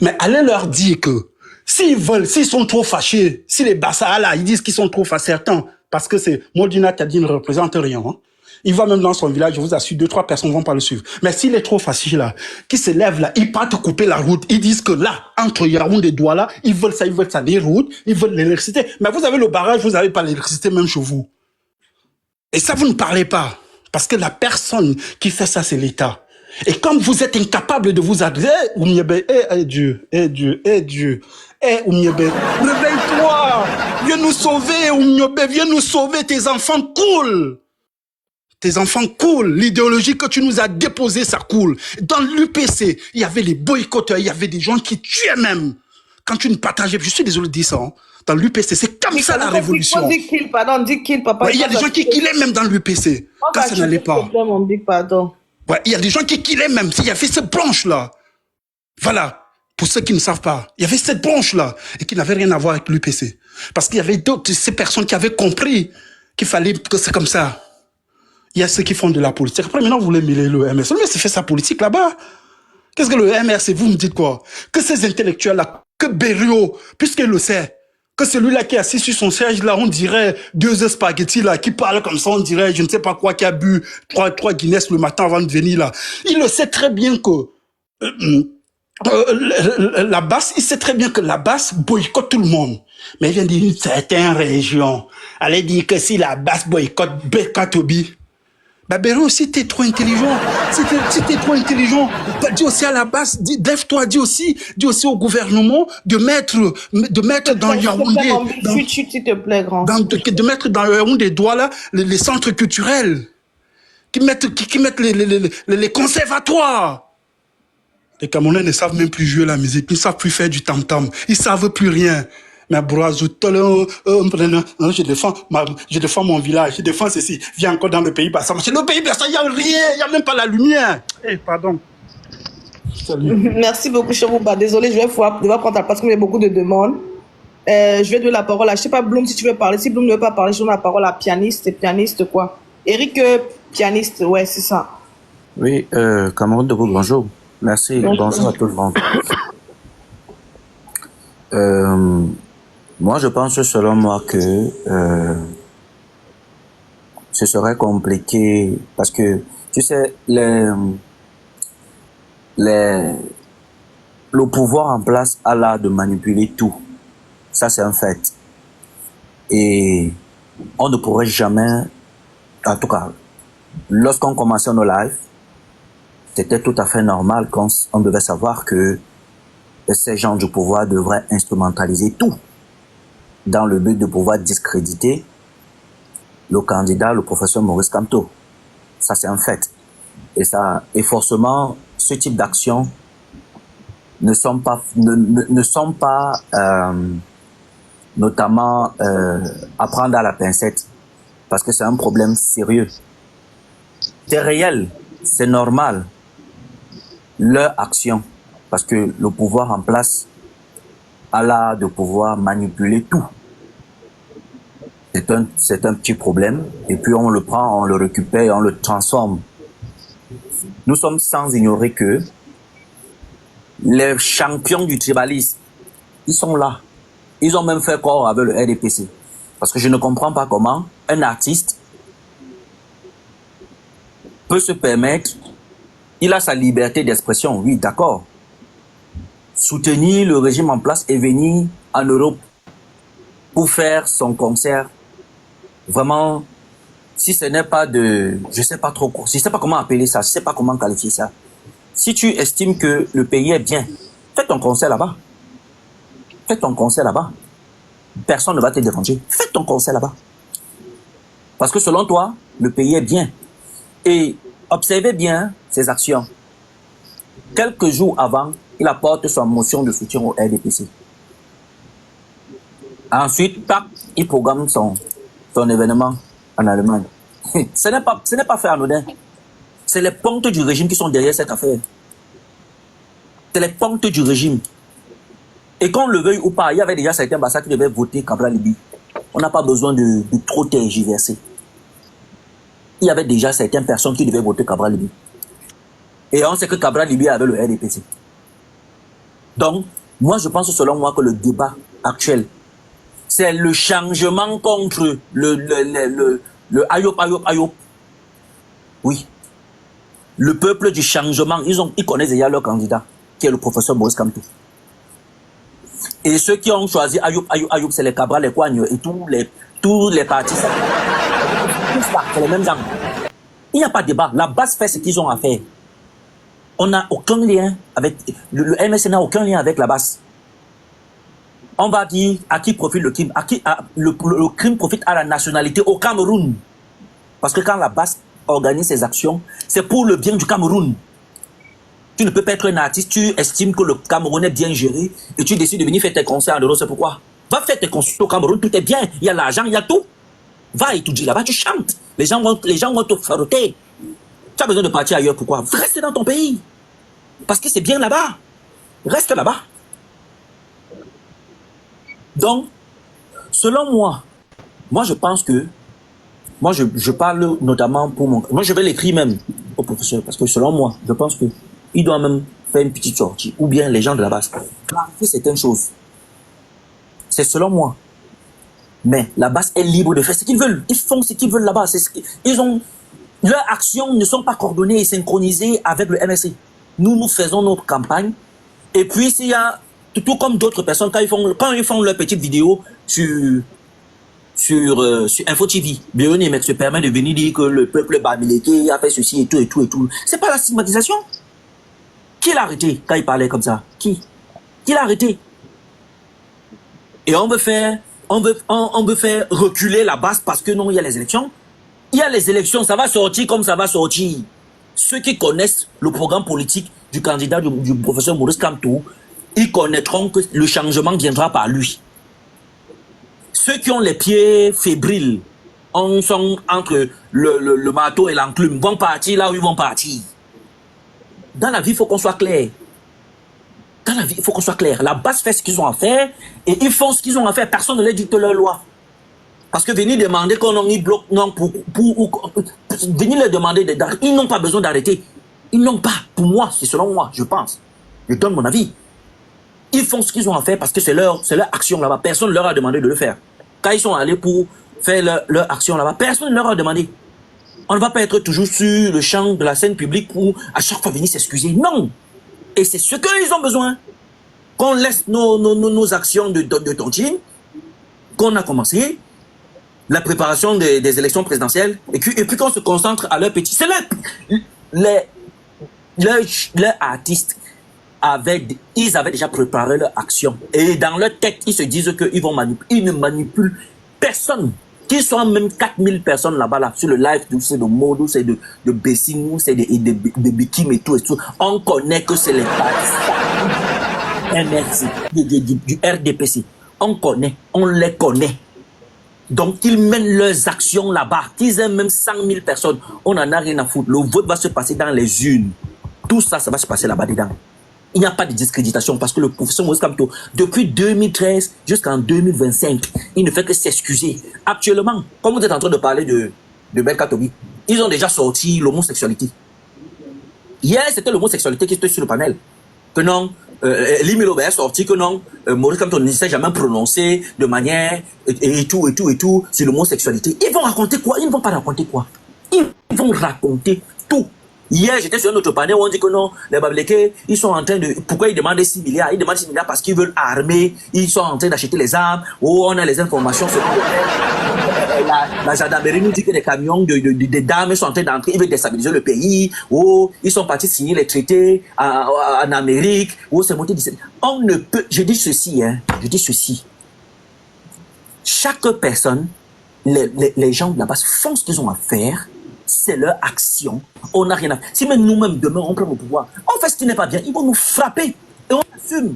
Mais allez leur dire que s'ils sont trop fâchés, si les Bassa là, ils disent qu'ils sont trop fâchés, certains, parce que c'est Modina Tadi ne représente rien. Hein. Il va même dans son village, je vous assure, 2-3 personnes vont pas le suivre. Mais s'il est trop facile là, qui se lève là, ils partent couper la route. Ils disent que là, entre Yaoundé et Douala, ils veulent ça, les routes, ils veulent l'électricité. Mais vous avez le barrage, vous n'avez pas l'électricité même chez vous. Et ça, vous ne parlez pas. Parce que la personne qui fait ça, c'est l'État. Et comme vous êtes incapable de vous adresser, Dieu, Oumyebe, réveille-toi, viens nous sauver, Oumyebe, viens nous sauver, tes enfants coulent. Tes enfants coulent. L'idéologie que tu nous as déposée, ça coule. Dans l'UPC, il y avait les boycotteurs, il y avait des gens qui tuaient même. Quand tu ne partageais, je suis désolé de dire ça, hein. Dans l'UPC, c'est comme ça la révolution. On dit kill, pardon, dit kill, papa. Ouais, il y a des gens qui killaient même dans l'UPC. Quand ça n'allait pas. Ouais, il y a des gens qui killaient même. Il y avait cette branche-là. Voilà. Pour ceux qui ne savent pas, il y avait cette branche-là et qui n'avait rien à voir avec l'UPC. Parce qu'il y avait d'autres, ces personnes qui avaient compris qu'il fallait que c'est comme ça. Il y a ceux qui font de la politique. Après, maintenant, vous voulez mêler le MRC. Mais c'est fait sa politique là-bas. Qu'est-ce que le MRC, vous me dites quoi? Que ces intellectuels-là, que Berriot, puisqu'il le sait, que celui-là qui est assis sur son siège, là, on dirait 2 spaghettis, là, qui parle comme ça, on dirait, je ne sais pas quoi, qui a bu 3 Guinness le matin avant de venir, là. Il le sait très bien que la basse, il sait très bien que la basse boycotte tout le monde. Mais il vient d'une certaine région. Allez dire que si la basse boycotte Beka Tobi, bah Berriot aussi, t'es trop intelligent. Si t'es trop intelligent, dis aussi à la base, lève-toi, dis aussi au gouvernement de mettre dans Yaoundé, de mettre dans Yaoundé Douala les centres culturels, qui mettent les conservatoires. Les Camerounais ne savent même plus jouer la musique, ils ne savent plus faire du tam-tam, ils savent plus rien. Mais je défends mon village, je défends ceci. Viens encore dans le pays Bassa. Le pays Bassa, il n'y a rien, il n'y a même pas la lumière. Pardon. Salut. Merci beaucoup, Chabouba. Désolé, je vais devoir prendre ta place, comme il y a beaucoup de demandes. Je vais donner la parole à, je ne sais pas, Bloom, si tu veux parler. Si Bloom ne veut pas parler, je donne la parole à pianiste quoi. Eric, pianiste, ouais, c'est ça. Oui, Cameroun de vous, bonjour. Merci, bonjour à tout le monde. Moi, je pense selon moi que ce serait compliqué parce que, tu sais, le pouvoir en place a l'art de manipuler tout. Ça, c'est un fait. Et on ne pourrait jamais, en tout cas, lorsqu'on commençait nos lives, c'était tout à fait normal qu'on devait savoir que ces gens du pouvoir devraient instrumentaliser tout dans le but de pouvoir discréditer le candidat, le professeur Maurice Kamto. Ça, c'est un fait. Et forcément, ce type d'actions ne sont pas notamment à prendre à la pincette, parce que c'est un problème sérieux. C'est réel, c'est normal, leur action, parce que le pouvoir en place a l'art de pouvoir manipuler tout. C'est un petit problème, et puis on le prend, on le récupère, on le transforme. Nous sommes sans ignorer que les champions du tribalisme, ils sont là. Ils ont même fait corps avec le RDPC. Parce que je ne comprends pas comment un artiste peut se permettre, il a sa liberté d'expression, oui, d'accord. Soutenir le régime en place et venir en Europe pour faire son concert. Vraiment, si ce n'est pas de... Je sais pas trop, je sais pas comment appeler ça, je sais pas comment qualifier ça. Si tu estimes que le pays est bien, fais ton concert là-bas. Fais ton concert là-bas. Personne ne va te déranger. Fais ton concert là-bas. Parce que selon toi, le pays est bien. Et observez bien ses actions. Quelques jours avant, il apporte son motion de soutien au RDPC. Ensuite, tac, il programme son événement en Allemagne. Ce n'est pas fait anodin. C'est les pontes du régime qui sont derrière cette affaire. C'est les pontes du régime. Et qu'on le veuille ou pas, il y avait déjà certains Bassa qui devaient voter Cabral Libi. On n'a pas besoin de trop tergiverser. Il y avait déjà certaines personnes qui devaient voter Cabral Libi. Et on sait que Cabral Libi avait le RDPC. Donc, moi je pense selon moi que le débat actuel, c'est le changement contre le Ayop. Oui. Le peuple du changement, ils connaissent déjà leur candidat, qui est le professeur Maurice Kamto. Et ceux qui ont choisi Ayop, c'est les Cabral, les Kouagnes et tous les partis. C'est les mêmes gens. Il n'y a pas de débat. La base fait ce qu'ils ont à faire. On n'a aucun lien avec... Le MSC n'a aucun lien avec la base. On va dire à qui profite le crime. Le crime profite à la nationalité au Cameroun. Parce que quand la base organise ses actions, c'est pour le bien du Cameroun. Tu ne peux pas être un artiste, tu estimes que le Cameroun est bien géré et tu décides de venir faire tes concerts en Europe, c'est pourquoi. Va faire tes concerts au Cameroun, tout est bien, il y a l'argent, il y a tout. Va étudier là-bas, tu chantes. Les gens vont te frotter. Tu as besoin de partir ailleurs, pourquoi? Reste dans ton pays. Parce que c'est bien là-bas. Reste là-bas. Donc, selon moi je pense que, je parle notamment pour mon... Moi, je vais l'écrire même au professeur, parce que selon moi, je pense que il doit même faire une petite sortie, ou bien les gens de la base. Clarifier certaines choses. C'est selon moi. Mais la base est libre de faire ce qu'ils veulent. Ils font ce qu'ils veulent là-bas. Leurs actions ne sont pas coordonnées et synchronisées avec le MSC. Nous faisons notre campagne. Et puis, s'il y a, tout comme d'autres personnes, quand ils font leur petite vidéo sur Info TV, Béoni se permet de venir dire que le peuple bamileke a fait ceci et tout. C'est pas la stigmatisation. Qui l'a arrêté quand il parlait comme ça? Qui l'a arrêté? Et on veut faire reculer la base parce que non, il y a les élections. Il y a les élections, ça va sortir comme ça va sortir. Ceux qui connaissent le programme politique du candidat du professeur Maurice Kamto, ils connaîtront que le changement viendra par lui. Ceux qui ont les pieds fébriles, sont entre le marteau et l'enclume, vont partir là où ils vont partir. Dans la vie, il faut qu'on soit clair. Dans la vie, il faut qu'on soit clair. La base fait ce qu'ils ont à faire et ils font ce qu'ils ont à faire. Personne ne leur dicte leur loi. Parce que venir demander qu'on en y bloque, non, venir leur demander d'arrêter, ils n'ont pas besoin d'arrêter. Ils n'ont pas. Pour moi, c'est selon moi, je pense. Je donne mon avis. Ils font ce qu'ils ont à faire parce que c'est leur action là-bas. Personne ne leur a demandé de le faire. Quand ils sont allés pour faire leur action là-bas, personne ne leur a demandé. On ne va pas être toujours sur le champ de la scène publique pour à chaque fois venir s'excuser. Non. Et c'est ce qu'ils ont besoin. Qu'on laisse nos actions de tontine, qu'on a commencé, la préparation des élections présidentielles, et puis qu'on se concentre à leur petit. C'est leurs artistes ils avaient déjà préparé leur action. Et dans leur tête, ils se disent qu'ils vont manipuler. Ils ne manipulent personne. Qu'ils soient même 4000 personnes là-bas, là, sur le live, c'est de Mode, c'est de Bessing, c'est de Bikim et tout. On connaît que c'est les partisans du RDPC. On les connaît. Donc, ils mènent leurs actions là-bas. Qu'ils aient même 100 000 personnes, on n'en a rien à foutre. Le vote va se passer dans les urnes. Tout ça, ça va se passer là-bas dedans. Il n'y a pas de discréditation parce que le professeur Maurice Kamto, depuis 2013 jusqu'en 2025, il ne fait que s'excuser. Actuellement, comme vous êtes en train de parler de Belkatobi, ils ont déjà sorti l'homosexualité. Hier, c'était l'homosexualité qui était sur le panel. Que non, Limilo a sorti que non, Maurice Kamto ne s'est jamais prononcé de manière et tout sur l'homosexualité. Ils vont raconter quoi? Ils ne vont pas raconter quoi? Ils vont raconter tout. Hier, j'étais sur un autre panel où on dit que non, les Bablekés, ils sont en train de... Pourquoi ils demandent 6 milliards? Ils demandent 6 milliards parce qu'ils veulent armer, ils sont en train d'acheter les armes. Oh, on a les informations sur la gendarmerie nous dit que les camions de dames sont en train d'entrer, ils veulent déstabiliser le pays. Oh, ils sont partis signer les traités en Amérique. Oh, c'est monté 17. On ne peut... Je dis ceci. Chaque personne, les gens de la base font ce qu'ils ont à faire. C'est leur action. On n'a rien à faire. Si même nous-mêmes, demain, on prend le pouvoir, on fait ce qui n'est pas bien, ils vont nous frapper. Et on assume.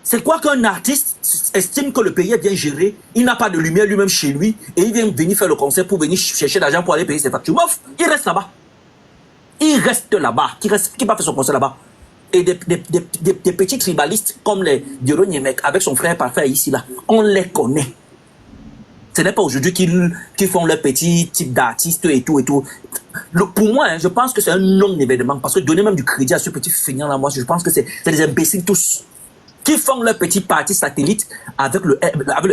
C'est quoi qu'un artiste estime que le pays est bien géré, il n'a pas de lumière lui-même chez lui, et il vient venir faire le concert pour venir chercher de l'argent pour aller payer ses factures. Mouf, il reste là-bas. Qui va faire son concert là-bas. Et des petits tribalistes comme les Dioro Niemek avec son frère parfait ici, là, on les connaît. Ce n'est pas aujourd'hui qu'ils font leur petit type d'artiste et tout. Pour moi, je pense que c'est un non-événement. Parce que donner même du crédit à ce petit feignant là, moi, je pense que c'est des imbéciles tous. Qui font leur petit parti satellite avec le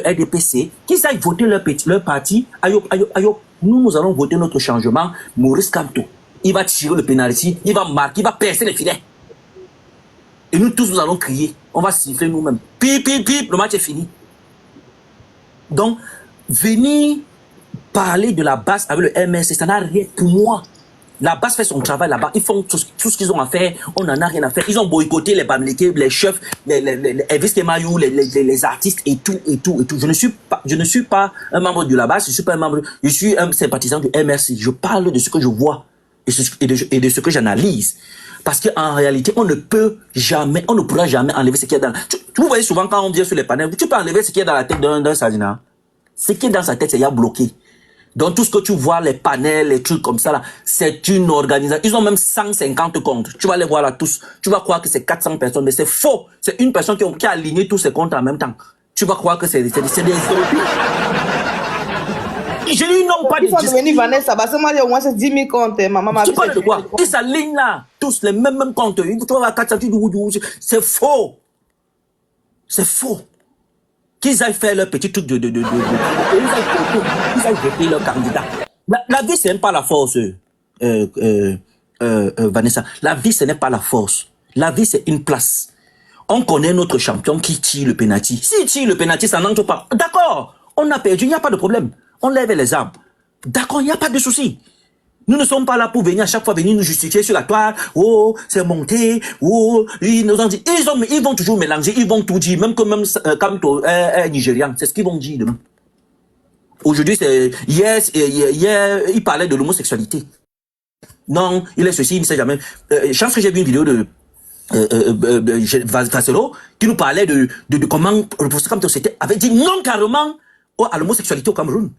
RDPC, qui aillent voter leur parti. Ayo, nous allons voter notre changement. Maurice Kamto, il va tirer le pénalty, il va marquer, il va percer les filets. Et nous tous, nous allons crier. On va siffler nous-mêmes. Pip, le match est fini. Donc, venir parler de la base avec le MRC, ça n'a rien pour moi. La base fait son travail là-bas. Ils font tout ce qu'ils ont à faire. On n'en a rien à faire. Ils ont boycotté les Bamlékés, les chefs, les Elvis Kemayou, les artistes et tout. Je ne suis pas un membre de la base. Je suis un sympathisant du MRC. Je parle de ce que je vois et de ce que j'analyse. Parce qu'en réalité, on ne pourra jamais enlever ce qu'il y a dans... Vous voyez souvent quand on vient sur les panels, tu peux enlever ce qu'il y a dans la tête d'un Sardina. Ce qui est dans sa tête, c'est qu'il y a bloqué. Donc tout ce que tu vois, les panels, les trucs comme ça, là, c'est une organisation. Ils ont même 150 comptes. Tu vas les voir là tous. Tu vas croire que c'est 400 personnes, mais c'est faux. C'est une personne qui a aligné tous ses comptes en même temps. Tu vas croire que c'est des européens. Je lui non pas de discours. Il faut devenir Vanessa, parce que moi, au moins, c'est 10 000 comptes. Maman, tu parles de quoi? Ils s'alignent là. Tous les mêmes comptes. Tu vas à 400, c'est faux. C'est faux. Qu'ils aillent faire leur petit truc ils aillent voter leur candidat. La vie, ce n'est pas la force, Vanessa. La vie, ce n'est pas la force. La vie, c'est une place. On connaît notre champion qui tire le penalty. S'il tire le penalty, ça n'entre pas. D'accord, on a perdu, il n'y a pas de problème. On lève les armes. D'accord, il n'y a pas de souci. Nous ne sommes pas là pour venir à chaque fois venir nous justifier sur la toile. Oh, c'est monté. Oh, ils nous ont dit. Ils vont toujours mélanger. Ils vont tout dire. Même comme Nigérian. C'est ce qu'ils vont dire demain. Aujourd'hui, c'est hier, il parlait de l'homosexualité. Non, il est ceci, il ne sait jamais. Je pense que j'ai vu une vidéo de Vaselo qui nous parlait de comment le professeur Kamto avait dit non carrément à l'homosexualité au Cameroun.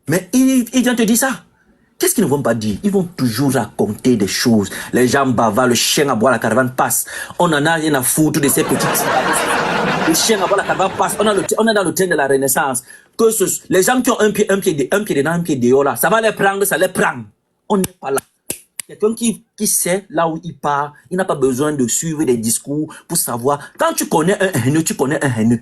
Mais il vient te dire ça. Qu'est-ce qu'ils ne vont pas dire? Ils vont toujours raconter des choses. Les gens bavards, le chien à boire, la caravane passe. On en a rien à foutre de ces petites... Le chien à boire, la caravane passe. On est dans le train de la Renaissance. Les gens qui ont un pied dedans, un pied dehors là, ça va les prendre, ça les prend. On n'est pas là. Quelqu'un qui sait là où il part, il n'a pas besoin de suivre des discours pour savoir. Quand tu connais un haineux, tu connais un haineux.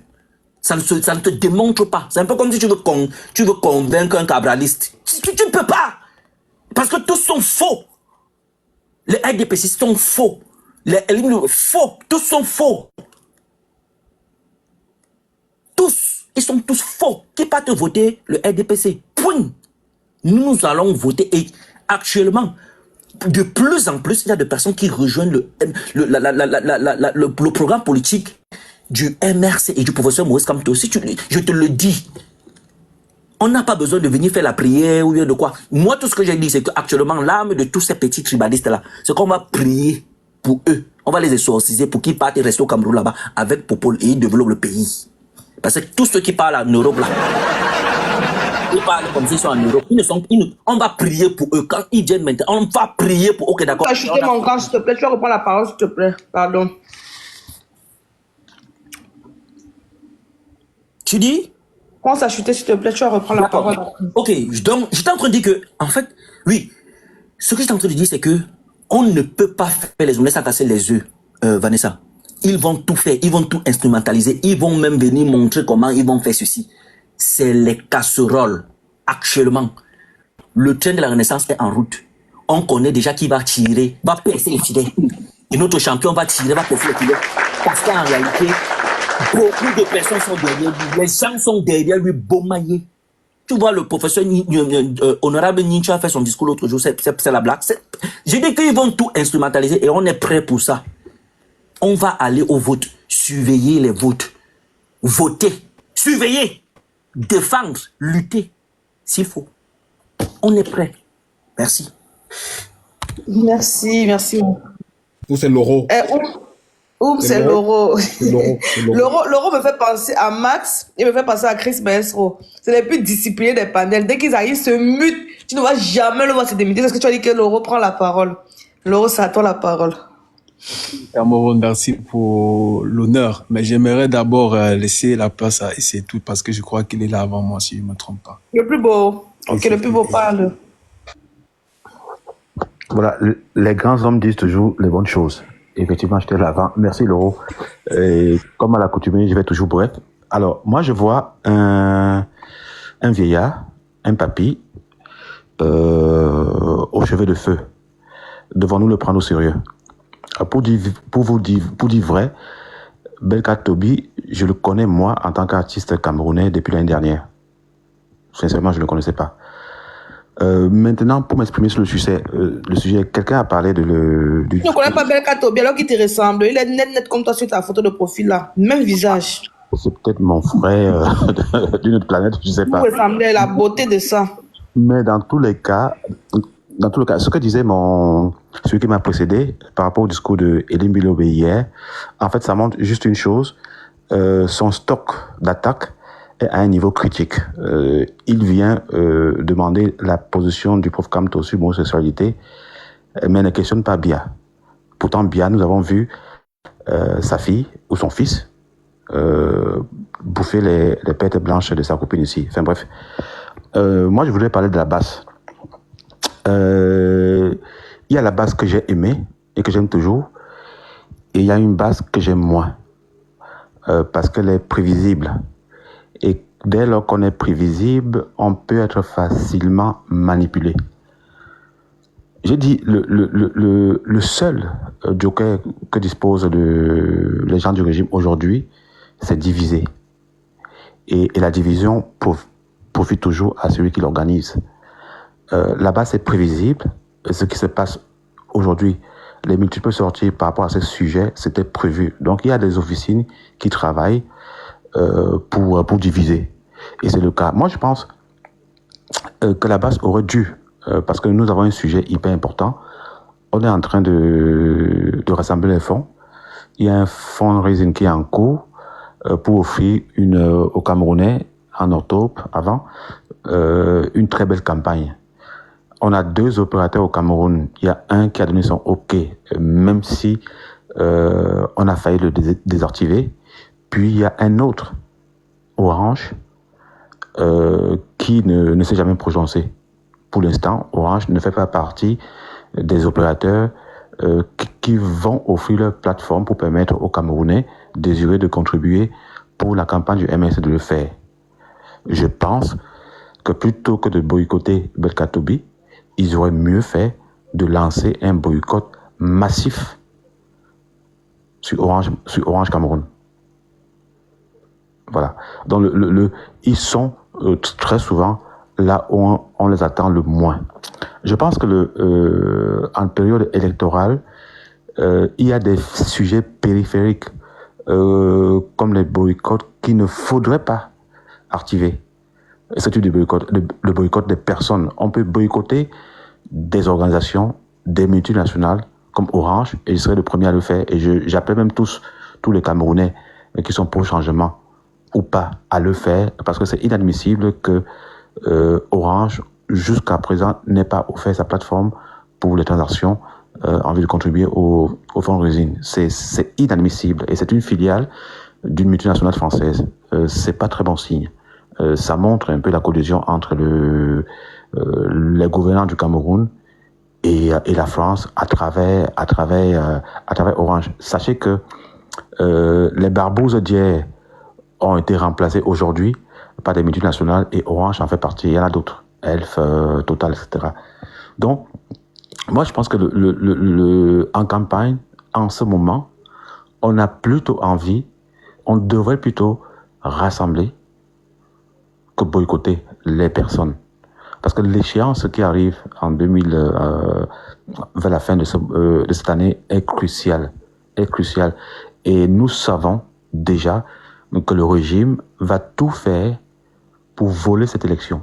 Ça ne te démontre pas. C'est un peu comme si tu veux convaincre un cabraliste. Tu ne peux pas. Parce que tous sont faux. Les RDPC sont faux. Les faux. Tous sont faux. Tous. Ils sont tous faux. Qui va te voter le RDPC? Point. Nous allons voter. Et actuellement, de plus en plus, il y a des personnes qui rejoignent le programme politique du MRC et du professeur Maurice Kamto. Si je te le dis, on n'a pas besoin de venir faire la prière ou bien de quoi. Moi, tout ce que j'ai dit, c'est qu'actuellement, l'âme de tous ces petits tribalistes-là, c'est qu'on va prier pour eux. On va les exorciser pour qu'ils partent et restent au Cameroun là-bas avec Popol et ils développent le pays. Parce que tous ceux qui parlent en Europe là, ils parlent comme s'ils sont en Europe. On va prier pour eux. Quand ils viennent maintenant, on va prier pour eux. Ok, d'accord. Tu as chuté mon grand, s'il te plaît. Tu reprends la parole, s'il te plaît. Pardon. Tu dis? Quand ça a chuté, s'il te plaît, tu vas reprendre la parole. Ok, j'étais en train de dire que, en fait, oui, ce que j'étais en train de dire, c'est que on ne peut pas faire les omelettes sans casser les œufs, Vanessa. Ils vont tout faire, ils vont tout instrumentaliser, ils vont même venir montrer comment ils vont faire ceci. C'est les casseroles. Actuellement, le train de la Renaissance est en route. On connaît déjà qui va tirer, va percer les filets. Et notre champion va tirer, va percer les filets. Parce qu'en réalité, beaucoup de personnes sont derrière lui. Les gens sont derrière lui, baumaillés. Tu vois, le professeur honorable Nincha a fait son discours l'autre jour, c'est la blague. J'ai dit qu'ils vont tout instrumentaliser et on est prêt pour ça. On va aller au vote, surveiller les votes, voter, surveiller, défendre, lutter, s'il faut. On est prêt. Merci. Merci. Ou c'est Loro. C'est Loro. Loro. Loro me fait penser à Max, il me fait penser à Chris Maestro. C'est les plus disciplinés des panels. Dès qu'ils arrivent, ils se mutent. Tu ne vas jamais le voir se démiter parce que tu as dit que Loro prend la parole. Loro, c'est à toi la parole. Cameroun, merci pour l'honneur. Mais j'aimerais d'abord laisser la place à Essay Tout parce que je crois qu'il est là avant moi, si je ne me trompe pas. Le plus beau. Ok, le plus beau parle. Voilà, les grands hommes disent toujours les bonnes choses. Effectivement, j'étais là avant. Merci, Laurent. Et comme à l'accoutumée, je vais toujours bref. Alors, moi, je vois un vieillard, un papy, aux cheveux de feu. Devons-nous le prendre au sérieux? Pour dire vrai, Belka Tobi, je le connais, moi, en tant qu'artiste camerounais depuis l'année dernière. Sincèrement, je ne le connaissais pas. Maintenant, pour m'exprimer sur le sujet, quelqu'un a parlé de Tu ne connais pas Belka Tobi alors qu'il te ressemble. Il est net comme toi sur ta photo de profil là. Même visage. C'est peut-être mon frère d'une autre planète, je ne sais pas. Vous ressemblez à la beauté de ça. Mais dans tous les cas, ce que disait celui qui m'a précédé par rapport au discours de Elim Bilobe hier, en fait, ça montre juste une chose. Son stock d'attaque est à un niveau critique. Il vient demander la position du prof Kamto sur l'homosexualité, mais ne questionne pas Bia. Pourtant, Bia, nous avons vu sa fille ou son fils bouffer les pêtes blanches de sa copine ici. Enfin bref. Moi, je voudrais parler de la basse. Il y a la basse que j'ai aimée et que j'aime toujours, et il y a une basse que j'aime moins, parce qu'elle est prévisible. Et dès lors qu'on est prévisible, on peut être facilement manipulé. J'ai dit, le seul joker que disposent les gens du régime aujourd'hui, c'est diviser. Et la division profite toujours à celui qui l'organise. Là-bas, c'est prévisible. Ce qui se passe aujourd'hui, les multiples sorties par rapport à ce sujet, c'était prévu. Donc, il y a des officines qui travaillent pour diviser. Et c'est le cas. Moi, je pense que la base aurait dû, parce que nous avons un sujet hyper important. On est en train de rassembler les fonds. Il y a un fundraising qui est en cours pour offrir aux Camerounais, en octobre, avant, une très belle campagne. On a 2 opérateurs au Cameroun. Il y a un qui a donné son OK, même si on a failli le désactiver. Puis il y a un autre, Orange, qui ne s'est jamais prononcé. Pour l'instant, Orange ne fait pas partie des opérateurs qui vont offrir leur plateforme pour permettre aux Camerounais désireux de contribuer pour la campagne du MS de le faire. Je pense que plutôt que de boycotter Belka Tobi, ils auraient mieux fait de lancer un boycott massif sur Orange Cameroun. Voilà. Donc ils sont très souvent là où on les attend le moins. Je pense que en période électorale, il y a des sujets périphériques comme les boycotts qu'il ne faudrait pas activer. Ce type de boycott, le boycott des personnes. On peut boycotter des organisations, des multinationales comme Orange, et je serai le premier à le faire. Et j'appelle même tous les Camerounais qui sont pour le changement ou pas à le faire, parce que c'est inadmissible que Orange, jusqu'à présent, n'ait pas offert sa plateforme pour les transactions en vue de contribuer au fundraising. C'est inadmissible. Et c'est une filiale d'une multinationale française. C'est pas très bon signe. Ça montre un peu la collusion entre les gouvernants du Cameroun et la France à travers Orange. Sachez que les barbouzes d'hier ont été remplacés aujourd'hui par des multinationales et Orange en fait partie. Il y en a d'autres, Elf, Total, etc. Donc, moi je pense que en campagne, en ce moment, on a plutôt envie, on devrait plutôt rassembler que boycotter les personnes. Parce que l'échéance qui arrive en 2000, vers la fin de cette année est cruciale. Et nous savons déjà que le régime va tout faire pour voler cette élection.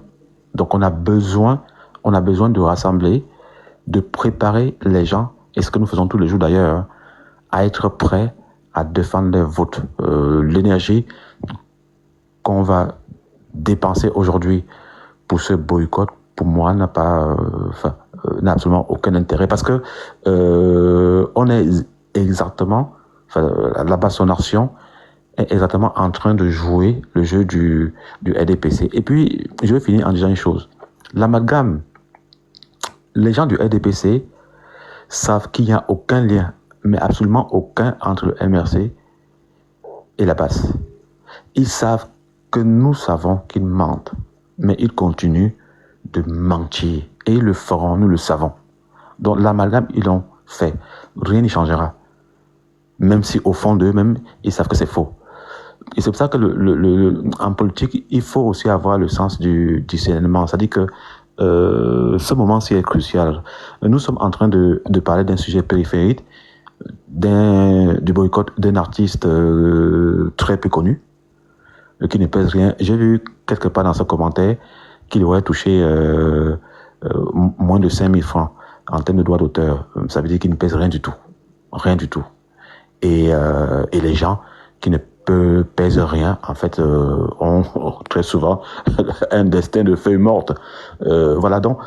Donc on a besoin de rassembler, de préparer les gens, et ce que nous faisons tous les jours d'ailleurs, à être prêts à défendre les votes. L'énergie qu'on va dépenser aujourd'hui pour ce boycott, pour moi, n'a absolument aucun intérêt, parce que on est exactement, la Basse Nation est exactement en train de jouer le jeu du RDPC. Et puis, je vais finir en disant une chose. L'amalgame, les gens du RDPC savent qu'il n'y a aucun lien, mais absolument aucun, entre le MRC et la Basse. Ils savent que nous savons qu'ils mentent, mais ils continuent de mentir. Et ils le feront, nous le savons. Donc l'amalgame, ils l'ont fait. Rien n'y changera. Même si au fond d'eux-mêmes, ils savent que c'est faux. Et c'est pour ça que en politique, il faut aussi avoir le sens du discernement. C'est-à-dire que ce moment-ci est crucial. Nous sommes en train de parler d'un sujet périphérique, du boycott d'un artiste très peu connu, qui ne pèse rien. J'ai vu quelque part dans ce commentaire qu'il aurait touché moins de 5 000 francs en termes de droits d'auteur. Ça veut dire qu'il ne pèse rien du tout. Rien du tout. Et les gens qui ne pèsent rien, en fait, ont très souvent un destin de feuille morte. Voilà, donc,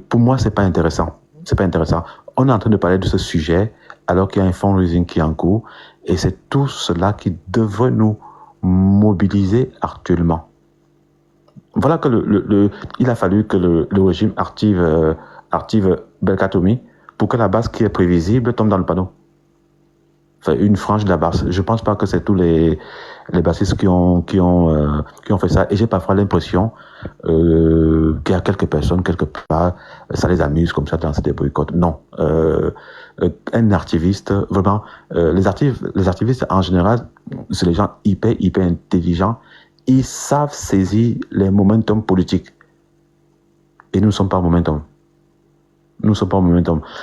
pour moi, c'est pas intéressant. C'est pas intéressant. On est en train de parler de ce sujet alors qu'il y a un fundraising qui est en cours, et c'est tout cela qui devrait nous mobiliser actuellement. Voilà que il a fallu que le régime active Belkatomi pour que la base qui est prévisible tombe dans le panneau. Enfin, une frange de la base. Je pense pas que c'est tous les bassistes qui ont fait ça. Et j'ai parfois l'impression qu'il y a quelques personnes quelque part, ça les amuse comme ça de lancer des boycotts. Non. Un activiste, vraiment, les activistes en général, c'est les gens hyper intelligents. Ils savent saisir les momentum politiques. Et nous ne sommes pas au momentum.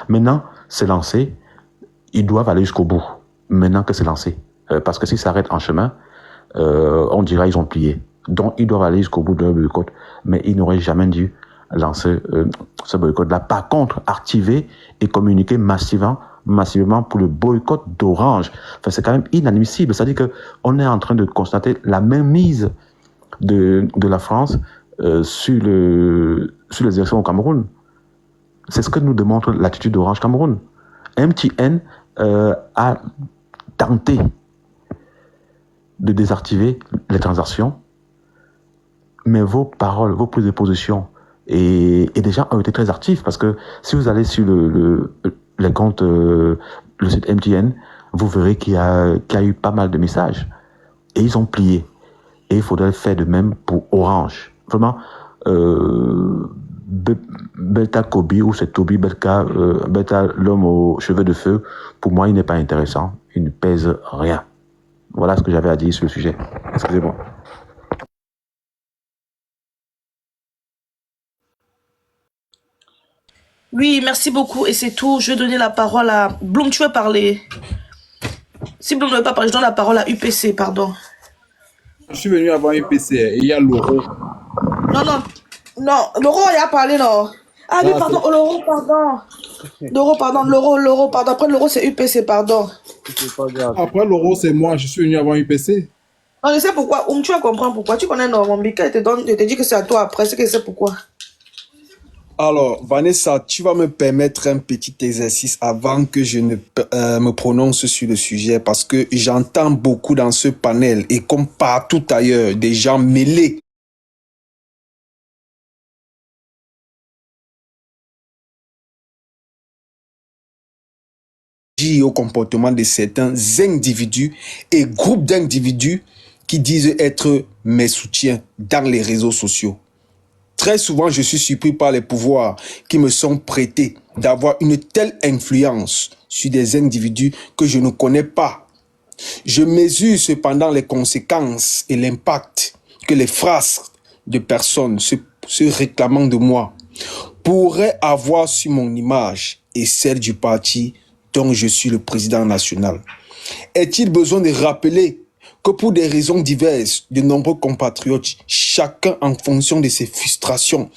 Maintenant, c'est lancé. Ils doivent aller jusqu'au bout. Maintenant que c'est lancé. Parce que s'ils s'arrêtent en chemin, on dira ils ont plié. Donc, ils doivent aller jusqu'au bout de leur boycott. Mais ils n'auraient jamais dû lancer ce boycott-là. Par contre, activer et communiquer massivement pour le boycott d'Orange. Enfin, c'est quand même inadmissible. C'est-à-dire qu'on est en train de constater la mainmise de la France sur les élections au Cameroun. C'est ce que nous démontre l'attitude d'Orange Cameroun. MTN a tenté de désactiver les transactions, mais vos paroles, vos prises de position et des gens ont été très actifs, parce que si vous allez sur les comptes, le site MTN, vous verrez qu'il y a eu pas mal de messages et ils ont plié. Et il faudrait faire de même pour Orange. Vraiment, Belta Kobi, ou c'est Toby Belka, Belta l'homme aux cheveux de feu, pour moi il n'est pas intéressant, il ne pèse rien. Voilà ce que j'avais à dire sur le sujet. Excusez-moi. Oui, merci beaucoup. Et c'est tout. Je vais donner la parole à... Bloom, tu veux parler? Si Bloom ne veut pas parler, je donne la parole à UPC, pardon. Je suis venu avant UPC et il y a Loro. Non, Laurent, il a parlé, non. Ah oui, pardon, Laurent, pardon. Laurent, pardon. Après, Laurent, c'est UPC, pardon. Après Loro, c'est moi. Je suis venu avant UPC. Non, je sais pourquoi. Tu vas comprendre pourquoi. Tu connais Normand Bika, il te dit que c'est à toi après. C'est que c'est pourquoi. Alors, Vanessa, tu vas me permettre un petit exercice avant que je ne me prononce sur le sujet parce que j'entends beaucoup dans ce panel et comme partout ailleurs, des gens mêlés au comportement de certains individus et groupes d'individus qui disent être mes soutiens dans les réseaux sociaux. Très souvent, je suis surpris par les pouvoirs qui me sont prêtés d'avoir une telle influence sur des individus que je ne connais pas. Je mesure cependant les conséquences et l'impact que les phrases de personnes se réclamant de moi pourraient avoir sur mon image et celle du parti dont je suis le président national. Est-il besoin de rappeler que pour des raisons diverses, de nombreux compatriotes, chacun en fonction de ses frustrations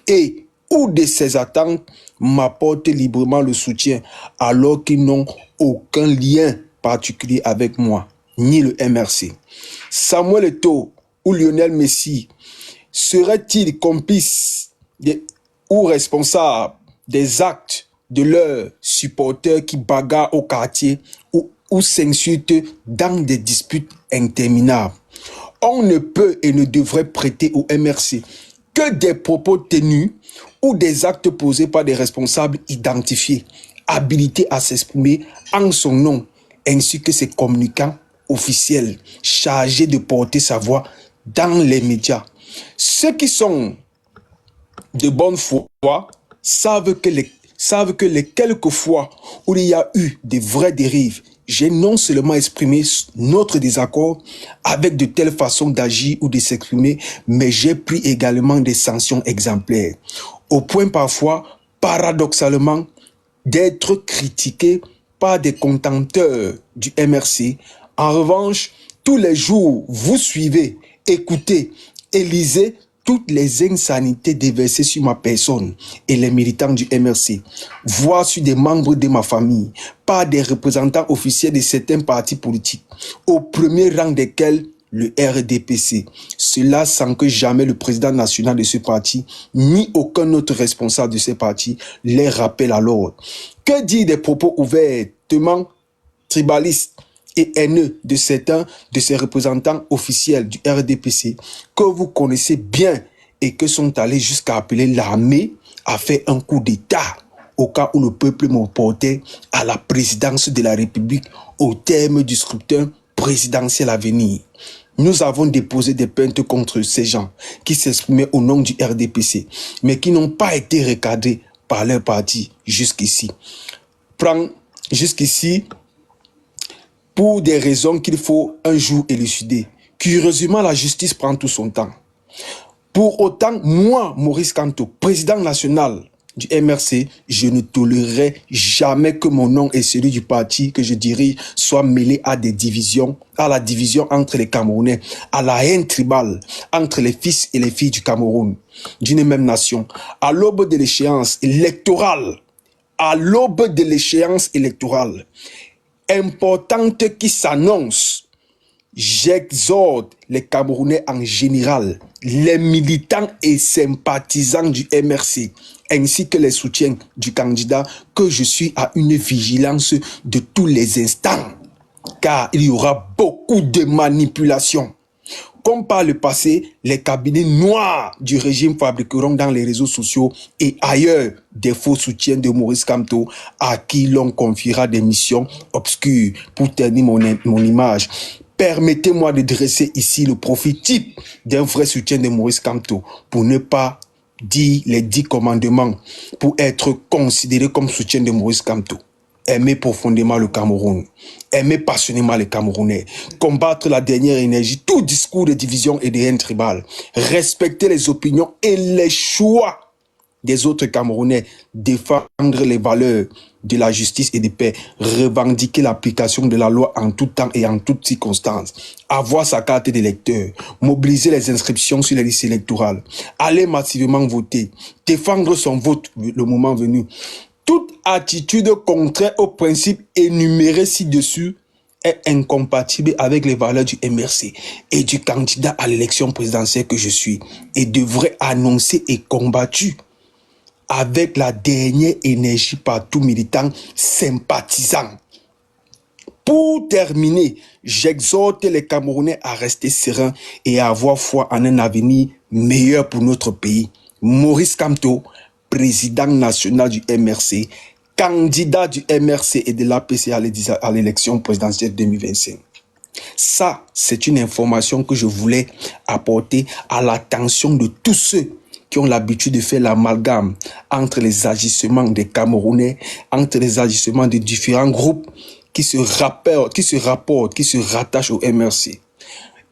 et ou de ses attentes, m'apportent librement le soutien alors qu'ils n'ont aucun lien particulier avec moi, ni le MRC. Samuel Eto'o ou Lionel Messi seraient-ils complices ou responsables des actes de leurs supporters qui bagarrent au quartier ou s'insultent dans des disputes interminables? On ne peut et ne devrait prêter au MRC que des propos tenus ou des actes posés par des responsables identifiés, habilités à s'exprimer en son nom, ainsi que ses communicants officiels chargés de porter sa voix dans les médias. Ceux qui sont de bonne foi savent que les quelques fois où il y a eu de vraies dérives, j'ai non seulement exprimé notre désaccord avec de telles façons d'agir ou de s'exprimer, mais j'ai pris également des sanctions exemplaires, au point parfois, paradoxalement, d'être critiqué par des contempteurs du MRC. En revanche, tous les jours, vous suivez, écoutez et lisez toutes les insanités déversées sur ma personne et les militants du MRC, voire sur des membres de ma famille, par des représentants officiels de certains partis politiques, au premier rang desquels le RDPC. Cela sans que jamais le président national de ce parti, ni aucun autre responsable de ce parti, les rappelle à l'ordre. Que dire des propos ouvertement tribalistes et haineux de certains de ces représentants officiels du RDPC que vous connaissez bien et que sont allés jusqu'à appeler l'armée à faire un coup d'État au cas où le peuple me portait à la présidence de la République au terme du scrutin présidentiel à venir. Nous avons déposé des plaintes contre ces gens qui s'exprimaient au nom du RDPC, mais qui n'ont pas été recadrés par leur parti jusqu'ici. Pour des raisons qu'il faut un jour élucider. Curieusement, la justice prend tout son temps. Pour autant, moi, Maurice Kamto, président national du MRC, je ne tolérerai jamais que mon nom et celui du parti que je dirige soient mêlés à des divisions, à la division entre les Camerounais, à la haine tribale entre les fils et les filles du Cameroun, d'une même nation, à l'aube de l'échéance électorale, importante qui s'annonce, j'exhorte les Camerounais en général, les militants et sympathisants du MRC, ainsi que les soutiens du candidat, que je suis à une vigilance de tous les instants, car il y aura beaucoup de manipulations. Comme par le passé, les cabinets noirs du régime fabriqueront dans les réseaux sociaux et ailleurs des faux soutiens de Maurice Kamto à qui l'on confiera des missions obscures pour ternir mon image. Permettez-moi de dresser ici le profil type d'un vrai soutien de Maurice Kamto pour ne pas dire les 10 commandements pour être considéré comme soutien de Maurice Kamto. Aimer profondément le Cameroun, aimer passionnément les Camerounais, combattre la dernière énergie, tout discours de division et de haine tribale, respecter les opinions et les choix des autres Camerounais, défendre les valeurs de la justice et de paix, revendiquer l'application de la loi en tout temps et en toutes circonstances, avoir sa carte d'électeur, mobiliser les inscriptions sur les listes électorales, aller massivement voter, défendre son vote le moment venu. Toute attitude contraire aux principes énumérés ci-dessus est incompatible avec les valeurs du MRC et du candidat à l'élection présidentielle que je suis et devrait annoncer et combattu avec la dernière énergie par tout militant sympathisant. Pour terminer, j'exhorte les Camerounais à rester sereins et à avoir foi en un avenir meilleur pour notre pays. Maurice Kamto, président national du MRC, candidat du MRC et de l'APC à l'élection présidentielle 2025. Ça, c'est une information que je voulais apporter à l'attention de tous ceux qui ont l'habitude de faire l'amalgame entre les agissements des Camerounais, entre les agissements de différents groupes qui se rapportent, qui se rattachent au MRC.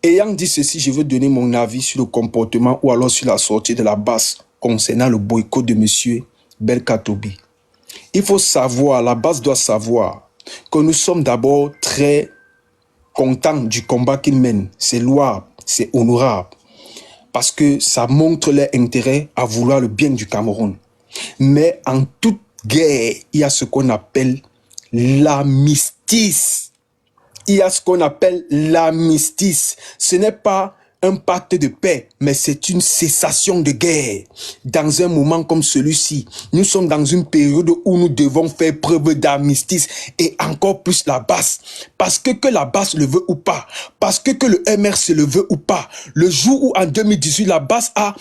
Ayant dit ceci, je veux donner mon avis sur le comportement ou alors sur la sortie de la base concernant le boycott de M. Belkatobi. Il faut savoir, la base doit savoir que nous sommes d'abord très contents du combat qu'ils mènent. C'est louable, c'est honorable. Parce que ça montre leur intérêt à vouloir le bien du Cameroun. Mais en toute guerre, il y a ce qu'on appelle l'armistice. Il y a ce qu'on appelle l'armistice. Ce n'est pas un pacte de paix, mais c'est une cessation de guerre. Dans un moment comme celui-ci, nous sommes dans une période où nous devons faire preuve d'armistice et encore plus la base. Parce que la base le veut ou pas, parce que le MRC le veut ou pas, le jour où en 2018 la base a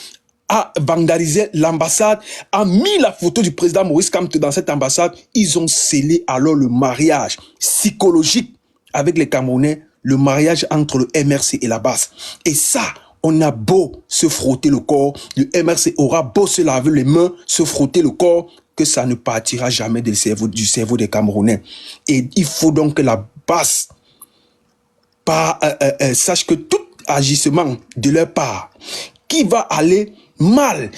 vandalisé l'ambassade, a mis la photo du président Maurice Kamto dans cette ambassade, ils ont scellé alors le mariage psychologique avec les Camerounais, le mariage entre le MRC et la base. Et ça, on a beau se frotter le corps, le MRC aura beau se laver les mains, se frotter le corps, que ça ne partira jamais du cerveau des Camerounais. Et il faut donc que la base sache que tout agissement de leur part, qui va aller mal,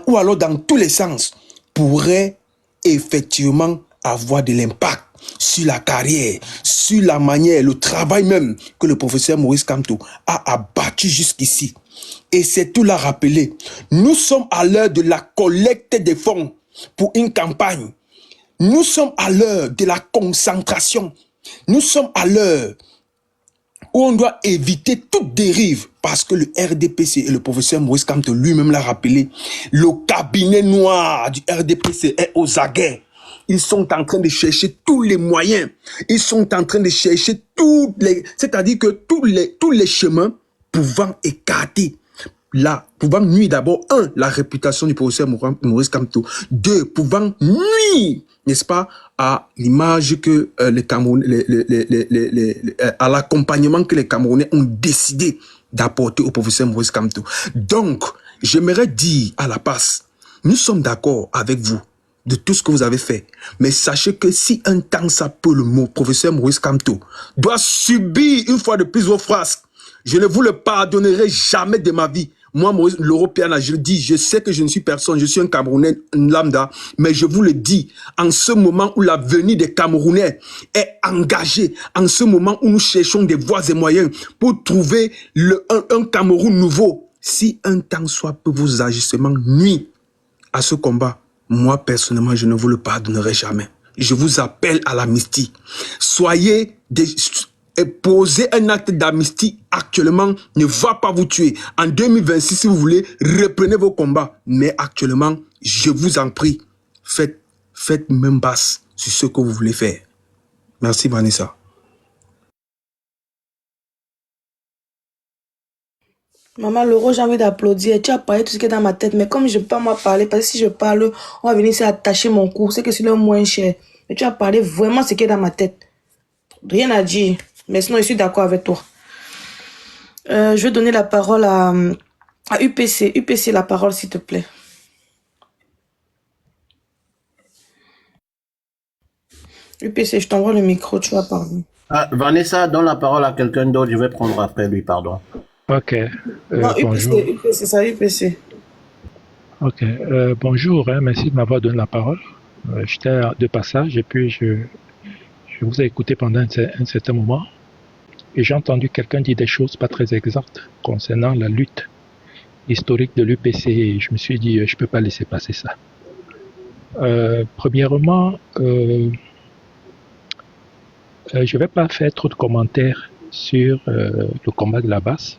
ou alors dans tous les sens, pourrait effectivement avoir de l'impact sur la carrière, sur la manière, le travail même que le professeur Maurice Kamto a abattu jusqu'ici. Et c'est tout l'a rappelé. Nous sommes à l'heure de la collecte des fonds pour une campagne. Nous sommes à l'heure de la concentration. Nous sommes à l'heure où on doit éviter toute dérive parce que le RDPC et le professeur Maurice Kamto lui-même l'a rappelé. Le cabinet noir du RDPC est aux aguets. Ils sont en train de chercher tous les moyens. Ils sont en train de chercher c'est-à-dire que tous les chemins pouvant écarter, pouvant nuire d'abord, la réputation du professeur Maurice Kamto. 2, pouvant nuire, n'est-ce pas, à l'image que les Camerounais, à l'accompagnement que les Camerounais ont décidé d'apporter au professeur Maurice Kamto. Donc, j'aimerais dire à la passe, nous sommes d'accord avec vous de tout ce que vous avez fait. Mais sachez que si un temps ça peut, le professeur Maurice Kamto doit subir une fois de plus vos phrases, je ne vous le pardonnerai jamais de ma vie. Moi, Maurice, l'Européen, je le dis, je sais que je ne suis personne, je suis un Camerounais lambda, mais je vous le dis, en ce moment où l'avenir des Camerounais est engagé, en ce moment où nous cherchons des voies et moyens pour trouver un Cameroun nouveau, si un temps soit peu vos agissements nuisent à ce combat, moi, personnellement, je ne vous le pardonnerai jamais. Je vous appelle à l'amnistie. Poser un acte d'amnistie actuellement ne va pas vous tuer. En 2026, si vous voulez, reprenez vos combats. Mais actuellement, je vous en prie, faites même basse sur ce que vous voulez faire. Merci, Vanessa. Maman Laurent, j'ai envie d'applaudir. Tu as parlé tout ce qui est dans ma tête, mais comme je ne peux pas moi parler, parce que si je parle, on va venir s'attacher mon cou. C'est que c'est le moins cher. Mais tu as parlé vraiment ce qui est dans ma tête. Rien à dire. Mais sinon, je suis d'accord avec toi. Je vais donner la parole à UPC. UPC, la parole, s'il te plaît. UPC, je t'envoie le micro, tu vas parler. Vanessa, donne la parole à quelqu'un d'autre. Je vais prendre après lui, pardon. Ok. Non, Bonjour. UPC, c'est ça, UPC. Ok. Bonjour, hein, merci de m'avoir donné la parole. J'étais de passage et puis je vous ai écouté pendant un certain moment et j'ai entendu quelqu'un dire des choses pas très exactes concernant la lutte historique de l'UPC et je me suis dit, je peux pas laisser passer ça. Premièrement, je vais pas faire trop de commentaires sur le combat de la basse.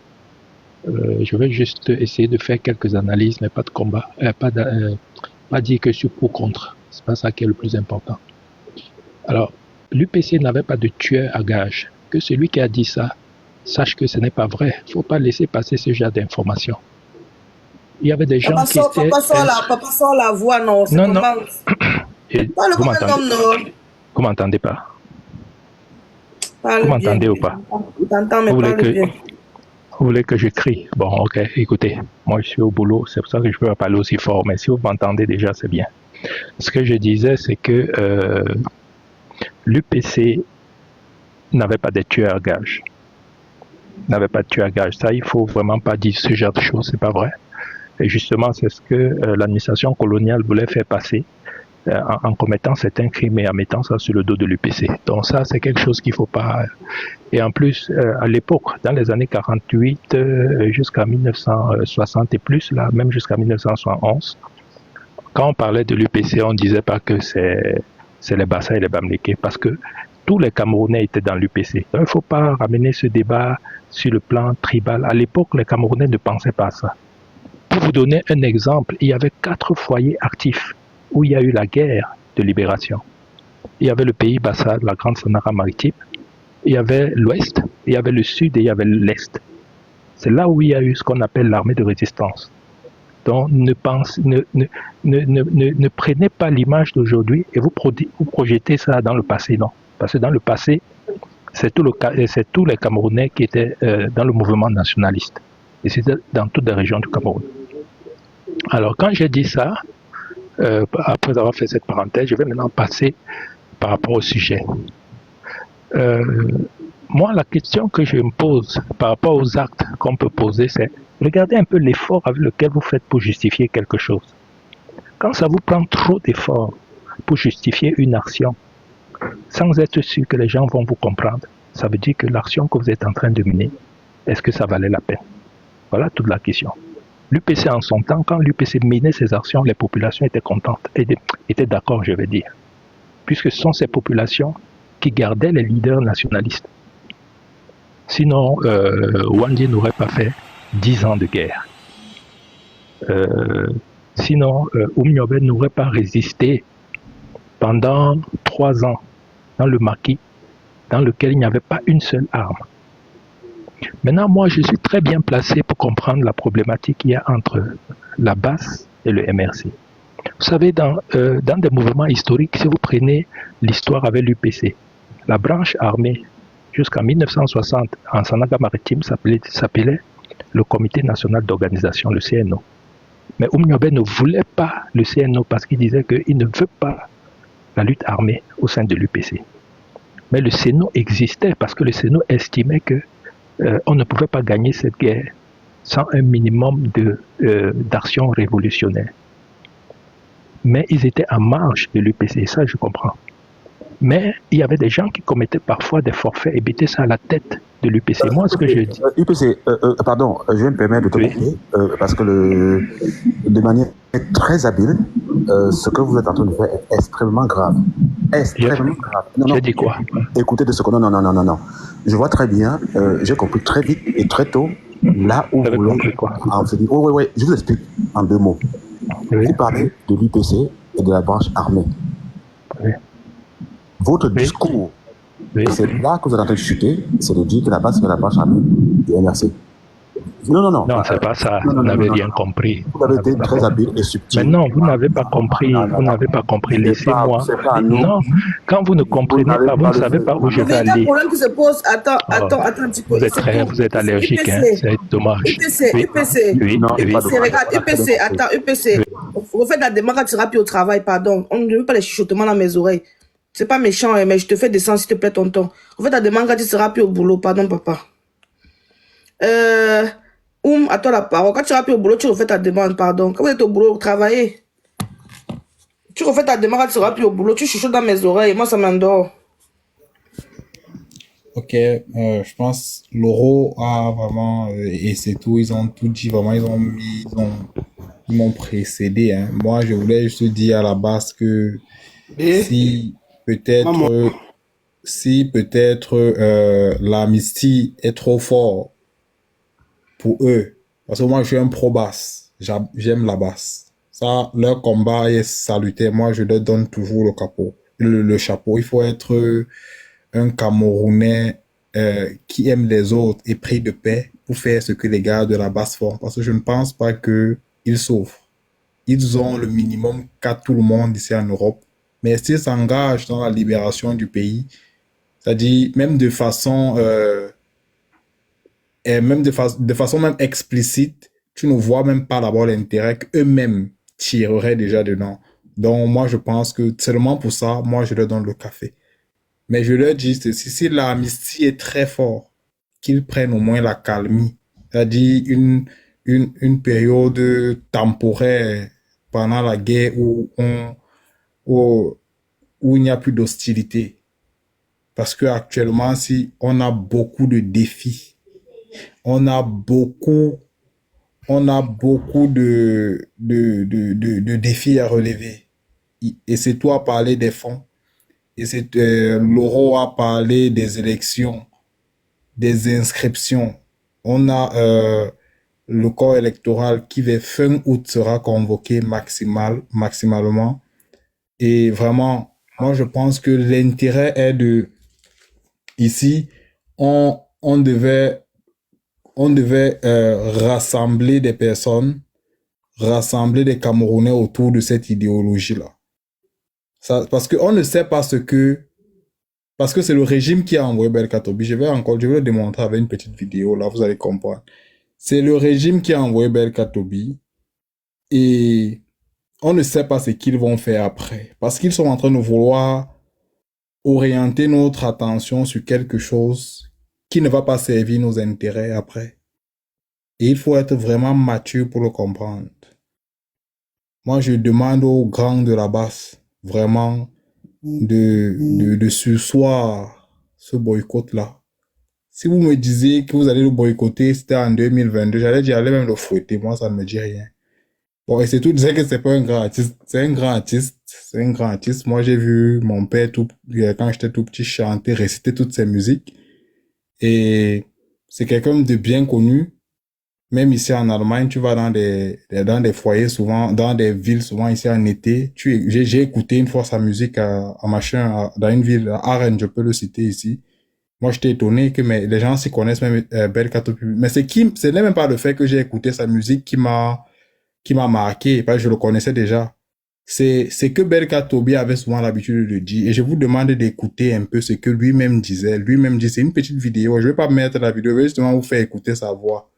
Je vais juste essayer de faire quelques analyses, mais pas de combat, pas dire que je suis pour ou contre. C'est pas ça qui est le plus important. Alors, l'UPC n'avait pas de tueur à gage. Que celui qui a dit ça sache que ce n'est pas vrai. Il ne faut pas laisser passer ce genre d'informations. Il y avait des gens qui étaient... Papa sort la voix, non. Non, non. Vous m'entendez pas? Vous m'entendez ou pas? Vous voulez que je crie? Bon, ok, écoutez, moi je suis au boulot, c'est pour ça que je peux parler aussi fort, mais si vous m'entendez déjà, c'est bien. Ce que je disais, c'est que l'UPC n'avait pas de tueur à gage. N'avait pas de tueur à gage. Ça, il faut vraiment pas dire ce genre de choses, c'est pas vrai. Et justement, c'est ce que l'administration coloniale voulait faire passer en commettant certains crimes et en mettant ça sur le dos de l'UPC. Donc ça, c'est quelque chose qu'il faut pas... Et en plus, à l'époque, dans les années 48 jusqu'à 1960 et plus, là, même jusqu'à 1971, quand on parlait de l'UPC, on disait pas que c'est les Bassa et les Bamileke, parce que tous les Camerounais étaient dans l'UPC. Donc il faut pas ramener ce débat sur le plan tribal. À l'époque, les Camerounais ne pensaient pas à ça. Pour vous donner un exemple, il y avait 4 foyers actifs où il y a eu la guerre de libération. Il y avait le pays Bassa, la Grande Sahara maritime, il y avait l'Ouest, il y avait le Sud et il y avait l'Est. C'est là où il y a eu ce qu'on appelle l'armée de résistance. Donc ne prenez pas l'image d'aujourd'hui et vous projetez ça dans le passé, non. Parce que dans le passé, c'est tous les Camerounais qui étaient dans le mouvement nationaliste. Et c'était dans toutes les régions du Cameroun. Alors quand j'ai dit ça, après avoir fait cette parenthèse, je vais maintenant passer par rapport au sujet. Moi, la question que je me pose par rapport aux actes qu'on peut poser, c'est regardez un peu l'effort avec lequel vous faites pour justifier quelque chose. Quand ça vous prend trop d'efforts pour justifier une action, sans être sûr que les gens vont vous comprendre, ça veut dire que l'action que vous êtes en train de mener, est-ce que ça valait la peine? Voilà toute la question. L'UPC en son temps, quand l'UPC menait ses actions, les populations étaient contentes, étaient d'accord, je vais dire. Puisque ce sont ces populations qui gardaient les leaders nationalistes. Sinon, Wandji n'aurait pas fait 10 ans de guerre. Sinon, Oumniobé n'aurait pas résisté pendant 3 ans dans le maquis, dans lequel il n'y avait pas une seule arme. Maintenant, moi, je suis très bien placé pour comprendre la problématique qu'il y a entre la basse et le MRC. Vous savez, dans des mouvements historiques, si vous prenez l'histoire avec l'UPC, la branche armée, jusqu'en 1960, en Sanaga maritime, s'appelait le Comité national d'organisation, le CNO. Mais Oumniobé ne voulait pas le CNO parce qu'il disait qu'il ne veut pas la lutte armée au sein de l'UPC. Mais le CNO existait parce que le CNO estimait que on ne pouvait pas gagner cette guerre sans un minimum d'action révolutionnaire. Mais ils étaient en marge de l'UPC, ça je comprends. Mais il y avait des gens qui commettaient parfois des forfaits et mettaient ça à la tête de l'UPC. Moi, ce que je dis... UPC, pardon, je vais me permettre de te couper, parce que de manière très habile, ce que vous êtes en train de faire est extrêmement grave. Extrêmement grave. Non, j'ai dit quoi? Écoutez de ce que... Non. Je vois très bien, j'ai compris très vite et très tôt, là où vous voulez... Oui, je vous explique en 2 mots. Oui. Vous parlez de l'UPC et de la branche armée. Oui. Votre discours, c'est là que vous êtes en train de chuter, c'est de dire que la base c'est la branche armée du MRC. Non. Non, c'est pas ça. Vous n'avez rien compris. Vous avez été très habile et subtil. Mais non, vous n'avez pas compris. Vous n'avez pas compris. Laissez-moi. Non, quand vous ne comprenez pas, vous ne savez pas où je vais aller. Le problème qui se pose, attends un petit peu. Vous êtes allergique, hein. C'est dommage. UPC. Regarde, UPC. Vous faites la demande quand tu seras plus au travail, pardon. On ne veut pas les chuchotements dans mes oreilles. C'est pas méchant, mais je te fais descendre, s'il te plaît, tonton. En fait, ta demande quand tu seras plus au boulot. Pardon, papa. À toi la parole. Quand tu vas plus au boulot, tu refais ta demande, pardon. Quand vous êtes au boulot, vous travaillez. Tu refais ta demande quand tu seras plus au boulot. Tu chuchotes dans mes oreilles. Moi, ça m'endort. Ok, je pense Loro a vraiment, et c'est tout, ils ont tout dit, vraiment, ils m'ont précédé, hein. Moi, je voulais juste dire à la base que si peut-être l'amnistie est trop fort pour eux, parce que moi, je suis un pro-basse, j'aime la basse. Ça, leur combat est salutaire. Moi, je leur donne toujours le chapeau. Il faut être un Camerounais qui aime les autres et prie de paix pour faire ce que les gars de la basse font. Parce que je ne pense pas qu'ils souffrent. Ils ont le minimum qu'a tout le monde ici en Europe. Mais s'ils s'engagent dans la libération du pays, c'est-à-dire même de façon même explicite, tu ne vois même pas d'abord l'intérêt qu'eux-mêmes tireraient déjà dedans. Donc moi, je pense que seulement pour ça, moi, je leur donne le café. Mais je leur dis, si l'amnistie est très fort, qu'ils prennent au moins la calmie. C'est-à-dire une période temporaire pendant la guerre où il n'y a plus d'hostilité. Parce que actuellement, si on a beaucoup de défis, on a beaucoup de défis à relever. Et c'est toi parler des fonds. Et c'est Laurent a parlé des élections, des inscriptions. On a le corps électoral qui vers fin août sera convoqué maximalement. Et vraiment, moi je pense que l'intérêt est ici, on devait rassembler des personnes, rassembler des Camerounais autour de cette idéologie-là. Parce qu'on ne sait pas parce que c'est le régime qui a envoyé Belkatobi. Je vais le démontrer avec une petite vidéo, là, vous allez comprendre. C'est le régime qui a envoyé Belkatobi et on ne sait pas ce qu'ils vont faire après. Parce qu'ils sont en train de vouloir orienter notre attention sur quelque chose qui ne va pas servir nos intérêts après. Et il faut être vraiment mature pour le comprendre. Moi, je demande aux grands de la basse vraiment de surseoir ce boycott-là. Si vous me disiez que vous allez le boycotter, c'était en 2022, j'allais même le fouetter. Moi, ça ne me dit rien. Bon, et c'est tout, dire que c'est pas un grand artiste. C'est un grand artiste. Moi, j'ai vu mon père quand j'étais tout petit chanter, réciter toutes ses musiques. Et c'est quelqu'un de bien connu. Même ici en Allemagne, tu vas dans des foyers souvent, dans des villes souvent ici en été. J'ai écouté une fois sa musique dans une ville, à Arène, je peux le citer ici. Moi, j'étais étonné que les gens s'y connaissent même Belkatobi. Mais ce n'est même pas le fait que j'ai écouté sa musique qui m'a marqué, parce que je le connaissais déjà. C'est que Belkatobi avait souvent l'habitude de le dire. Et je vous demande d'écouter un peu ce que lui-même disait. Lui-même dit, c'est une petite vidéo. Je vais pas mettre la vidéo, je vais justement vous faire écouter sa voix.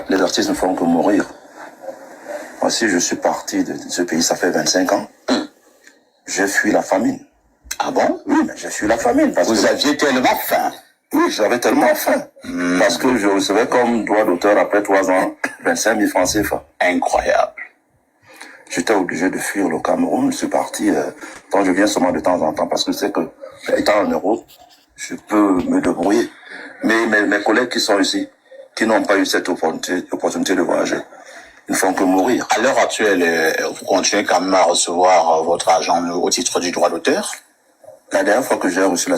Les artistes ne font que mourir. Moi, si je suis parti de ce pays, ça fait 25 ans. J'ai fui la famine. Ah bon? Oui, mais j'ai fui la famine. Vous aviez tellement faim. Oui, j'avais tellement faim. Parce que je recevais comme droit d'auteur après 3 ans 25 000 francs CFA. Incroyable. J'étais obligé de fuir le Cameroun. Je suis parti. Je viens seulement de temps en temps parce que c'est que, étant en Europe, je peux me débrouiller. Mais mes collègues qui sont ici, qui n'ont pas eu cette opportunité de voyager, ils ne font que mourir. À l'heure actuelle, vous continuez quand même à recevoir votre argent au titre du droit d'auteur? La dernière fois que j'ai reçu là,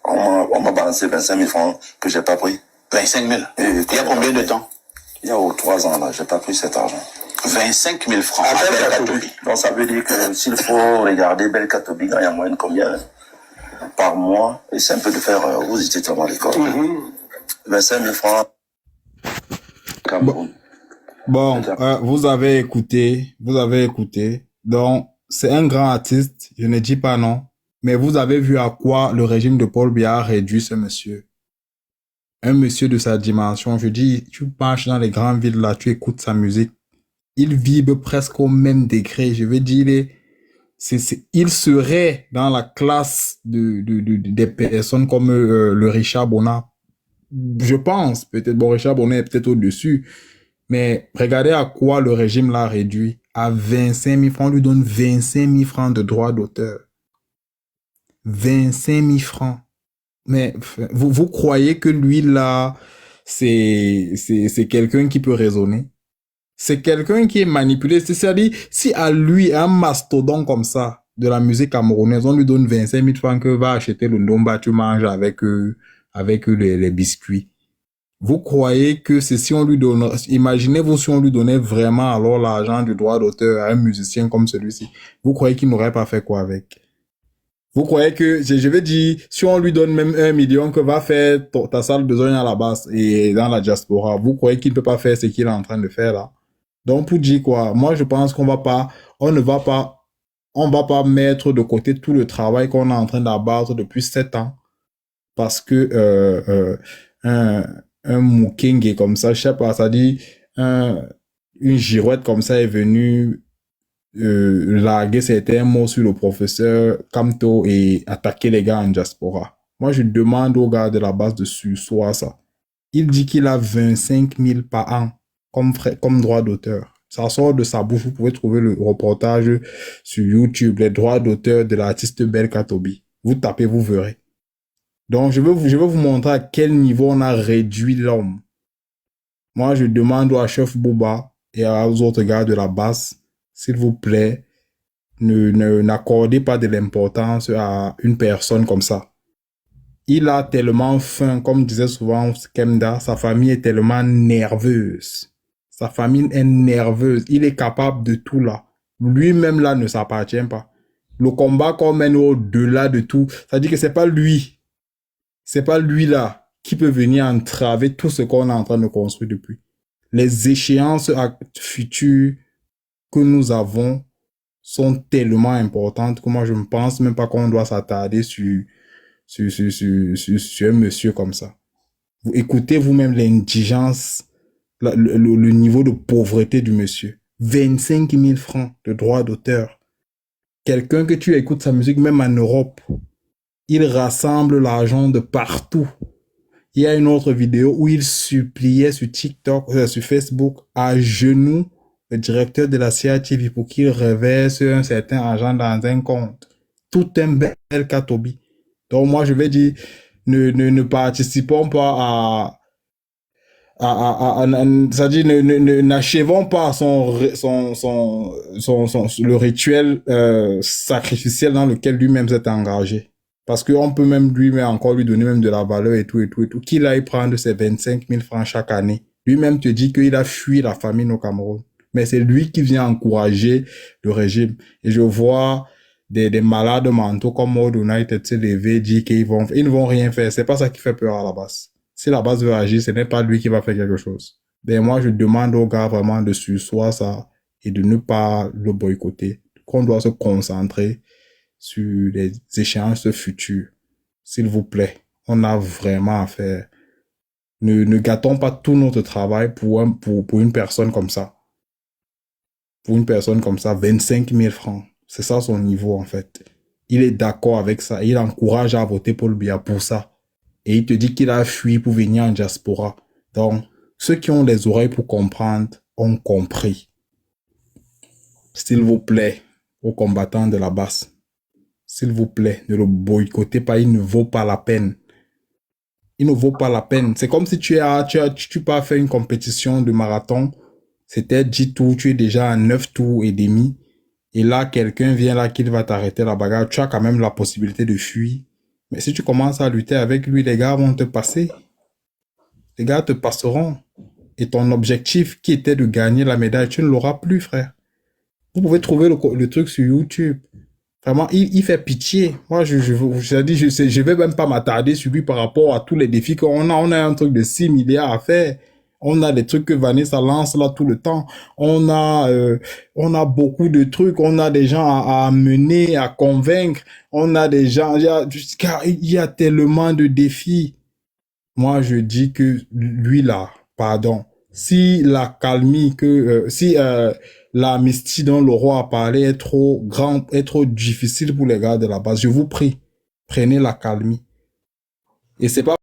on m'a balancé 25 000 francs que j'ai pas pris. 25 000? Il y a combien de temps? Il y a 3 ans là, j'ai pas pris cet argent. 25 000 francs à Belkatobi. Donc ça veut dire que s'il faut regarder Belkatobi, il y a moyenne combien par mois, et c'est un peu de faire, vous étiez tellement d'accord. 25 000 francs. Bon, vous avez écouté. Donc, c'est un grand artiste, je ne dis pas non. Mais vous avez vu à quoi le régime de Paul Biya a réduit ce monsieur. Un monsieur de sa dimension, je dis, tu marches dans les grandes villes là, tu écoutes sa musique. Il vibre presque au même degré. Je veux dire, il serait dans la classe des personnes comme le Richard Bona. je pense, peut-être, bon, Richard Bonnet est peut-être au-dessus, mais regardez à quoi le régime l'a réduit. À 25 000 francs, on lui donne 25 000 francs de droits d'auteur. 25 000 francs. Mais vous croyez que lui, là, c'est quelqu'un qui peut raisonner? C'est quelqu'un qui est manipulé. C'est-à-dire, si à lui, un mastodonte comme ça, de la musique camerounaise, on lui donne 25 000 francs que va acheter le ndomba, tu manges avec les biscuits. Vous croyez que c'est si on lui donne, imaginez-vous si on lui donnait vraiment alors l'argent du droit d'auteur à un musicien comme celui-ci. Vous croyez qu'il n'aurait pas fait quoi avec? Vous croyez que, je vais dire, si on lui donne même 1 million que va faire ta salle de besoin à la base et dans la diaspora, vous croyez qu'il ne peut pas faire ce qu'il est en train de faire là? Donc, pour dire quoi, moi, je pense on va pas mettre de côté tout le travail qu'on est en train d'abattre depuis 7 ans parce que, un Muking est comme ça, je sais pas, ça dit, une girouette comme ça est venue larguer certains mots sur le professeur Kamto et attaquer les gars en diaspora. Moi, je demande aux gars de la base de Sussoir ça. Il dit qu'il a 25 000 par an comme droit d'auteur. Ça sort de sa bouche. Vous pouvez trouver le reportage sur YouTube, les droits d'auteur de l'artiste Belka Tobi. Vous tapez, vous verrez. Donc, je veux vous montrer à quel niveau on a réduit l'homme. Moi, je demande à Chef Bouba et aux autres gars de la base, s'il vous plaît, n'accordez pas de l'importance à une personne comme ça. Il a tellement faim, comme disait souvent Kemda, sa famille est tellement nerveuse. Sa famille est nerveuse. Il est capable de tout là. Lui-même là ne s'appartient pas. Le combat qu'on mène au-delà de tout, ça dit que c'est pas lui. C'est pas lui là qui peut venir entraver tout ce qu'on est en train de construire depuis. Les échéances futures que nous avons sont tellement importantes que moi je ne pense même pas qu'on doit s'attarder sur un monsieur comme ça. Vous écoutez vous-même l'indigence, le niveau de pauvreté du monsieur. 25 000 francs de droits d'auteur. Quelqu'un que tu écoutes sa musique, même en Europe, il rassemble l'argent de partout. Il y a une autre vidéo où il suppliait sur TikTok, sur Facebook, à genoux, le directeur de la CATV pour qu'il reverse un certain argent dans un compte. Tout un bel Katobi. Donc moi je vais dire, ne participons pas c'est-à-dire n'achevons pas le rituel sacrificiel dans lequel lui-même s'est engagé. Parce qu'on peut même encore lui donner même de la valeur et tout. Qu'il aille prendre ses 25 000 francs chaque année. Lui-même te dit qu'il a fui la famine au Cameroun. Mais c'est lui qui vient encourager le régime. Et je vois des malades mentaux comme Mode United se lever, dire qu'ils ne vont rien faire. C'est pas ça qui fait peur à la base. Si la base veut agir, ce n'est pas lui qui va faire quelque chose. Ben moi, je demande aux gars vraiment de sursoir ça et de ne pas le boycotter. Qu'on doit se concentrer sur les échéances futures. S'il vous plaît, on a vraiment à faire. Ne gâtons pas tout notre travail pour une personne comme ça. Pour une personne comme ça, 25 000 francs. C'est ça son niveau, en fait. Il est d'accord avec ça. Il encourage à voter Paul Biya pour ça. Et il te dit qu'il a fui pour venir en diaspora. Donc, ceux qui ont les oreilles pour comprendre ont compris. S'il vous plaît, aux combattants de la base, s'il vous plaît, ne le boycottez pas, il ne vaut pas la peine. Il ne vaut pas la peine. C'est comme si tu peux faire une compétition de marathon, c'était 10 tours, tu es déjà à 9 tours et demi, et là, quelqu'un vient là qu'il va t'arrêter la bagarre, tu as quand même la possibilité de fuir. Mais si tu commences à lutter avec lui, les gars vont te passer. Les gars te passeront. Et ton objectif qui était de gagner la médaille, tu ne l'auras plus, frère. Vous pouvez trouver le truc sur YouTube. Vraiment, il fait pitié. Moi, je vais même pas m'attarder sur lui par rapport à tous les défis qu'on a. On a un truc de 6 milliards à faire. On a des trucs que Vanessa lance là tout le temps. On a beaucoup de trucs. On a des gens à amener, à convaincre. On a des gens, il y a tellement de défis. Moi, je dis que lui là, pardon, si la calmie l'amnistie dont le roi a parlé est trop grand, est trop difficile pour les gars de la base, je vous prie, prenez la calmie. Et c'est pas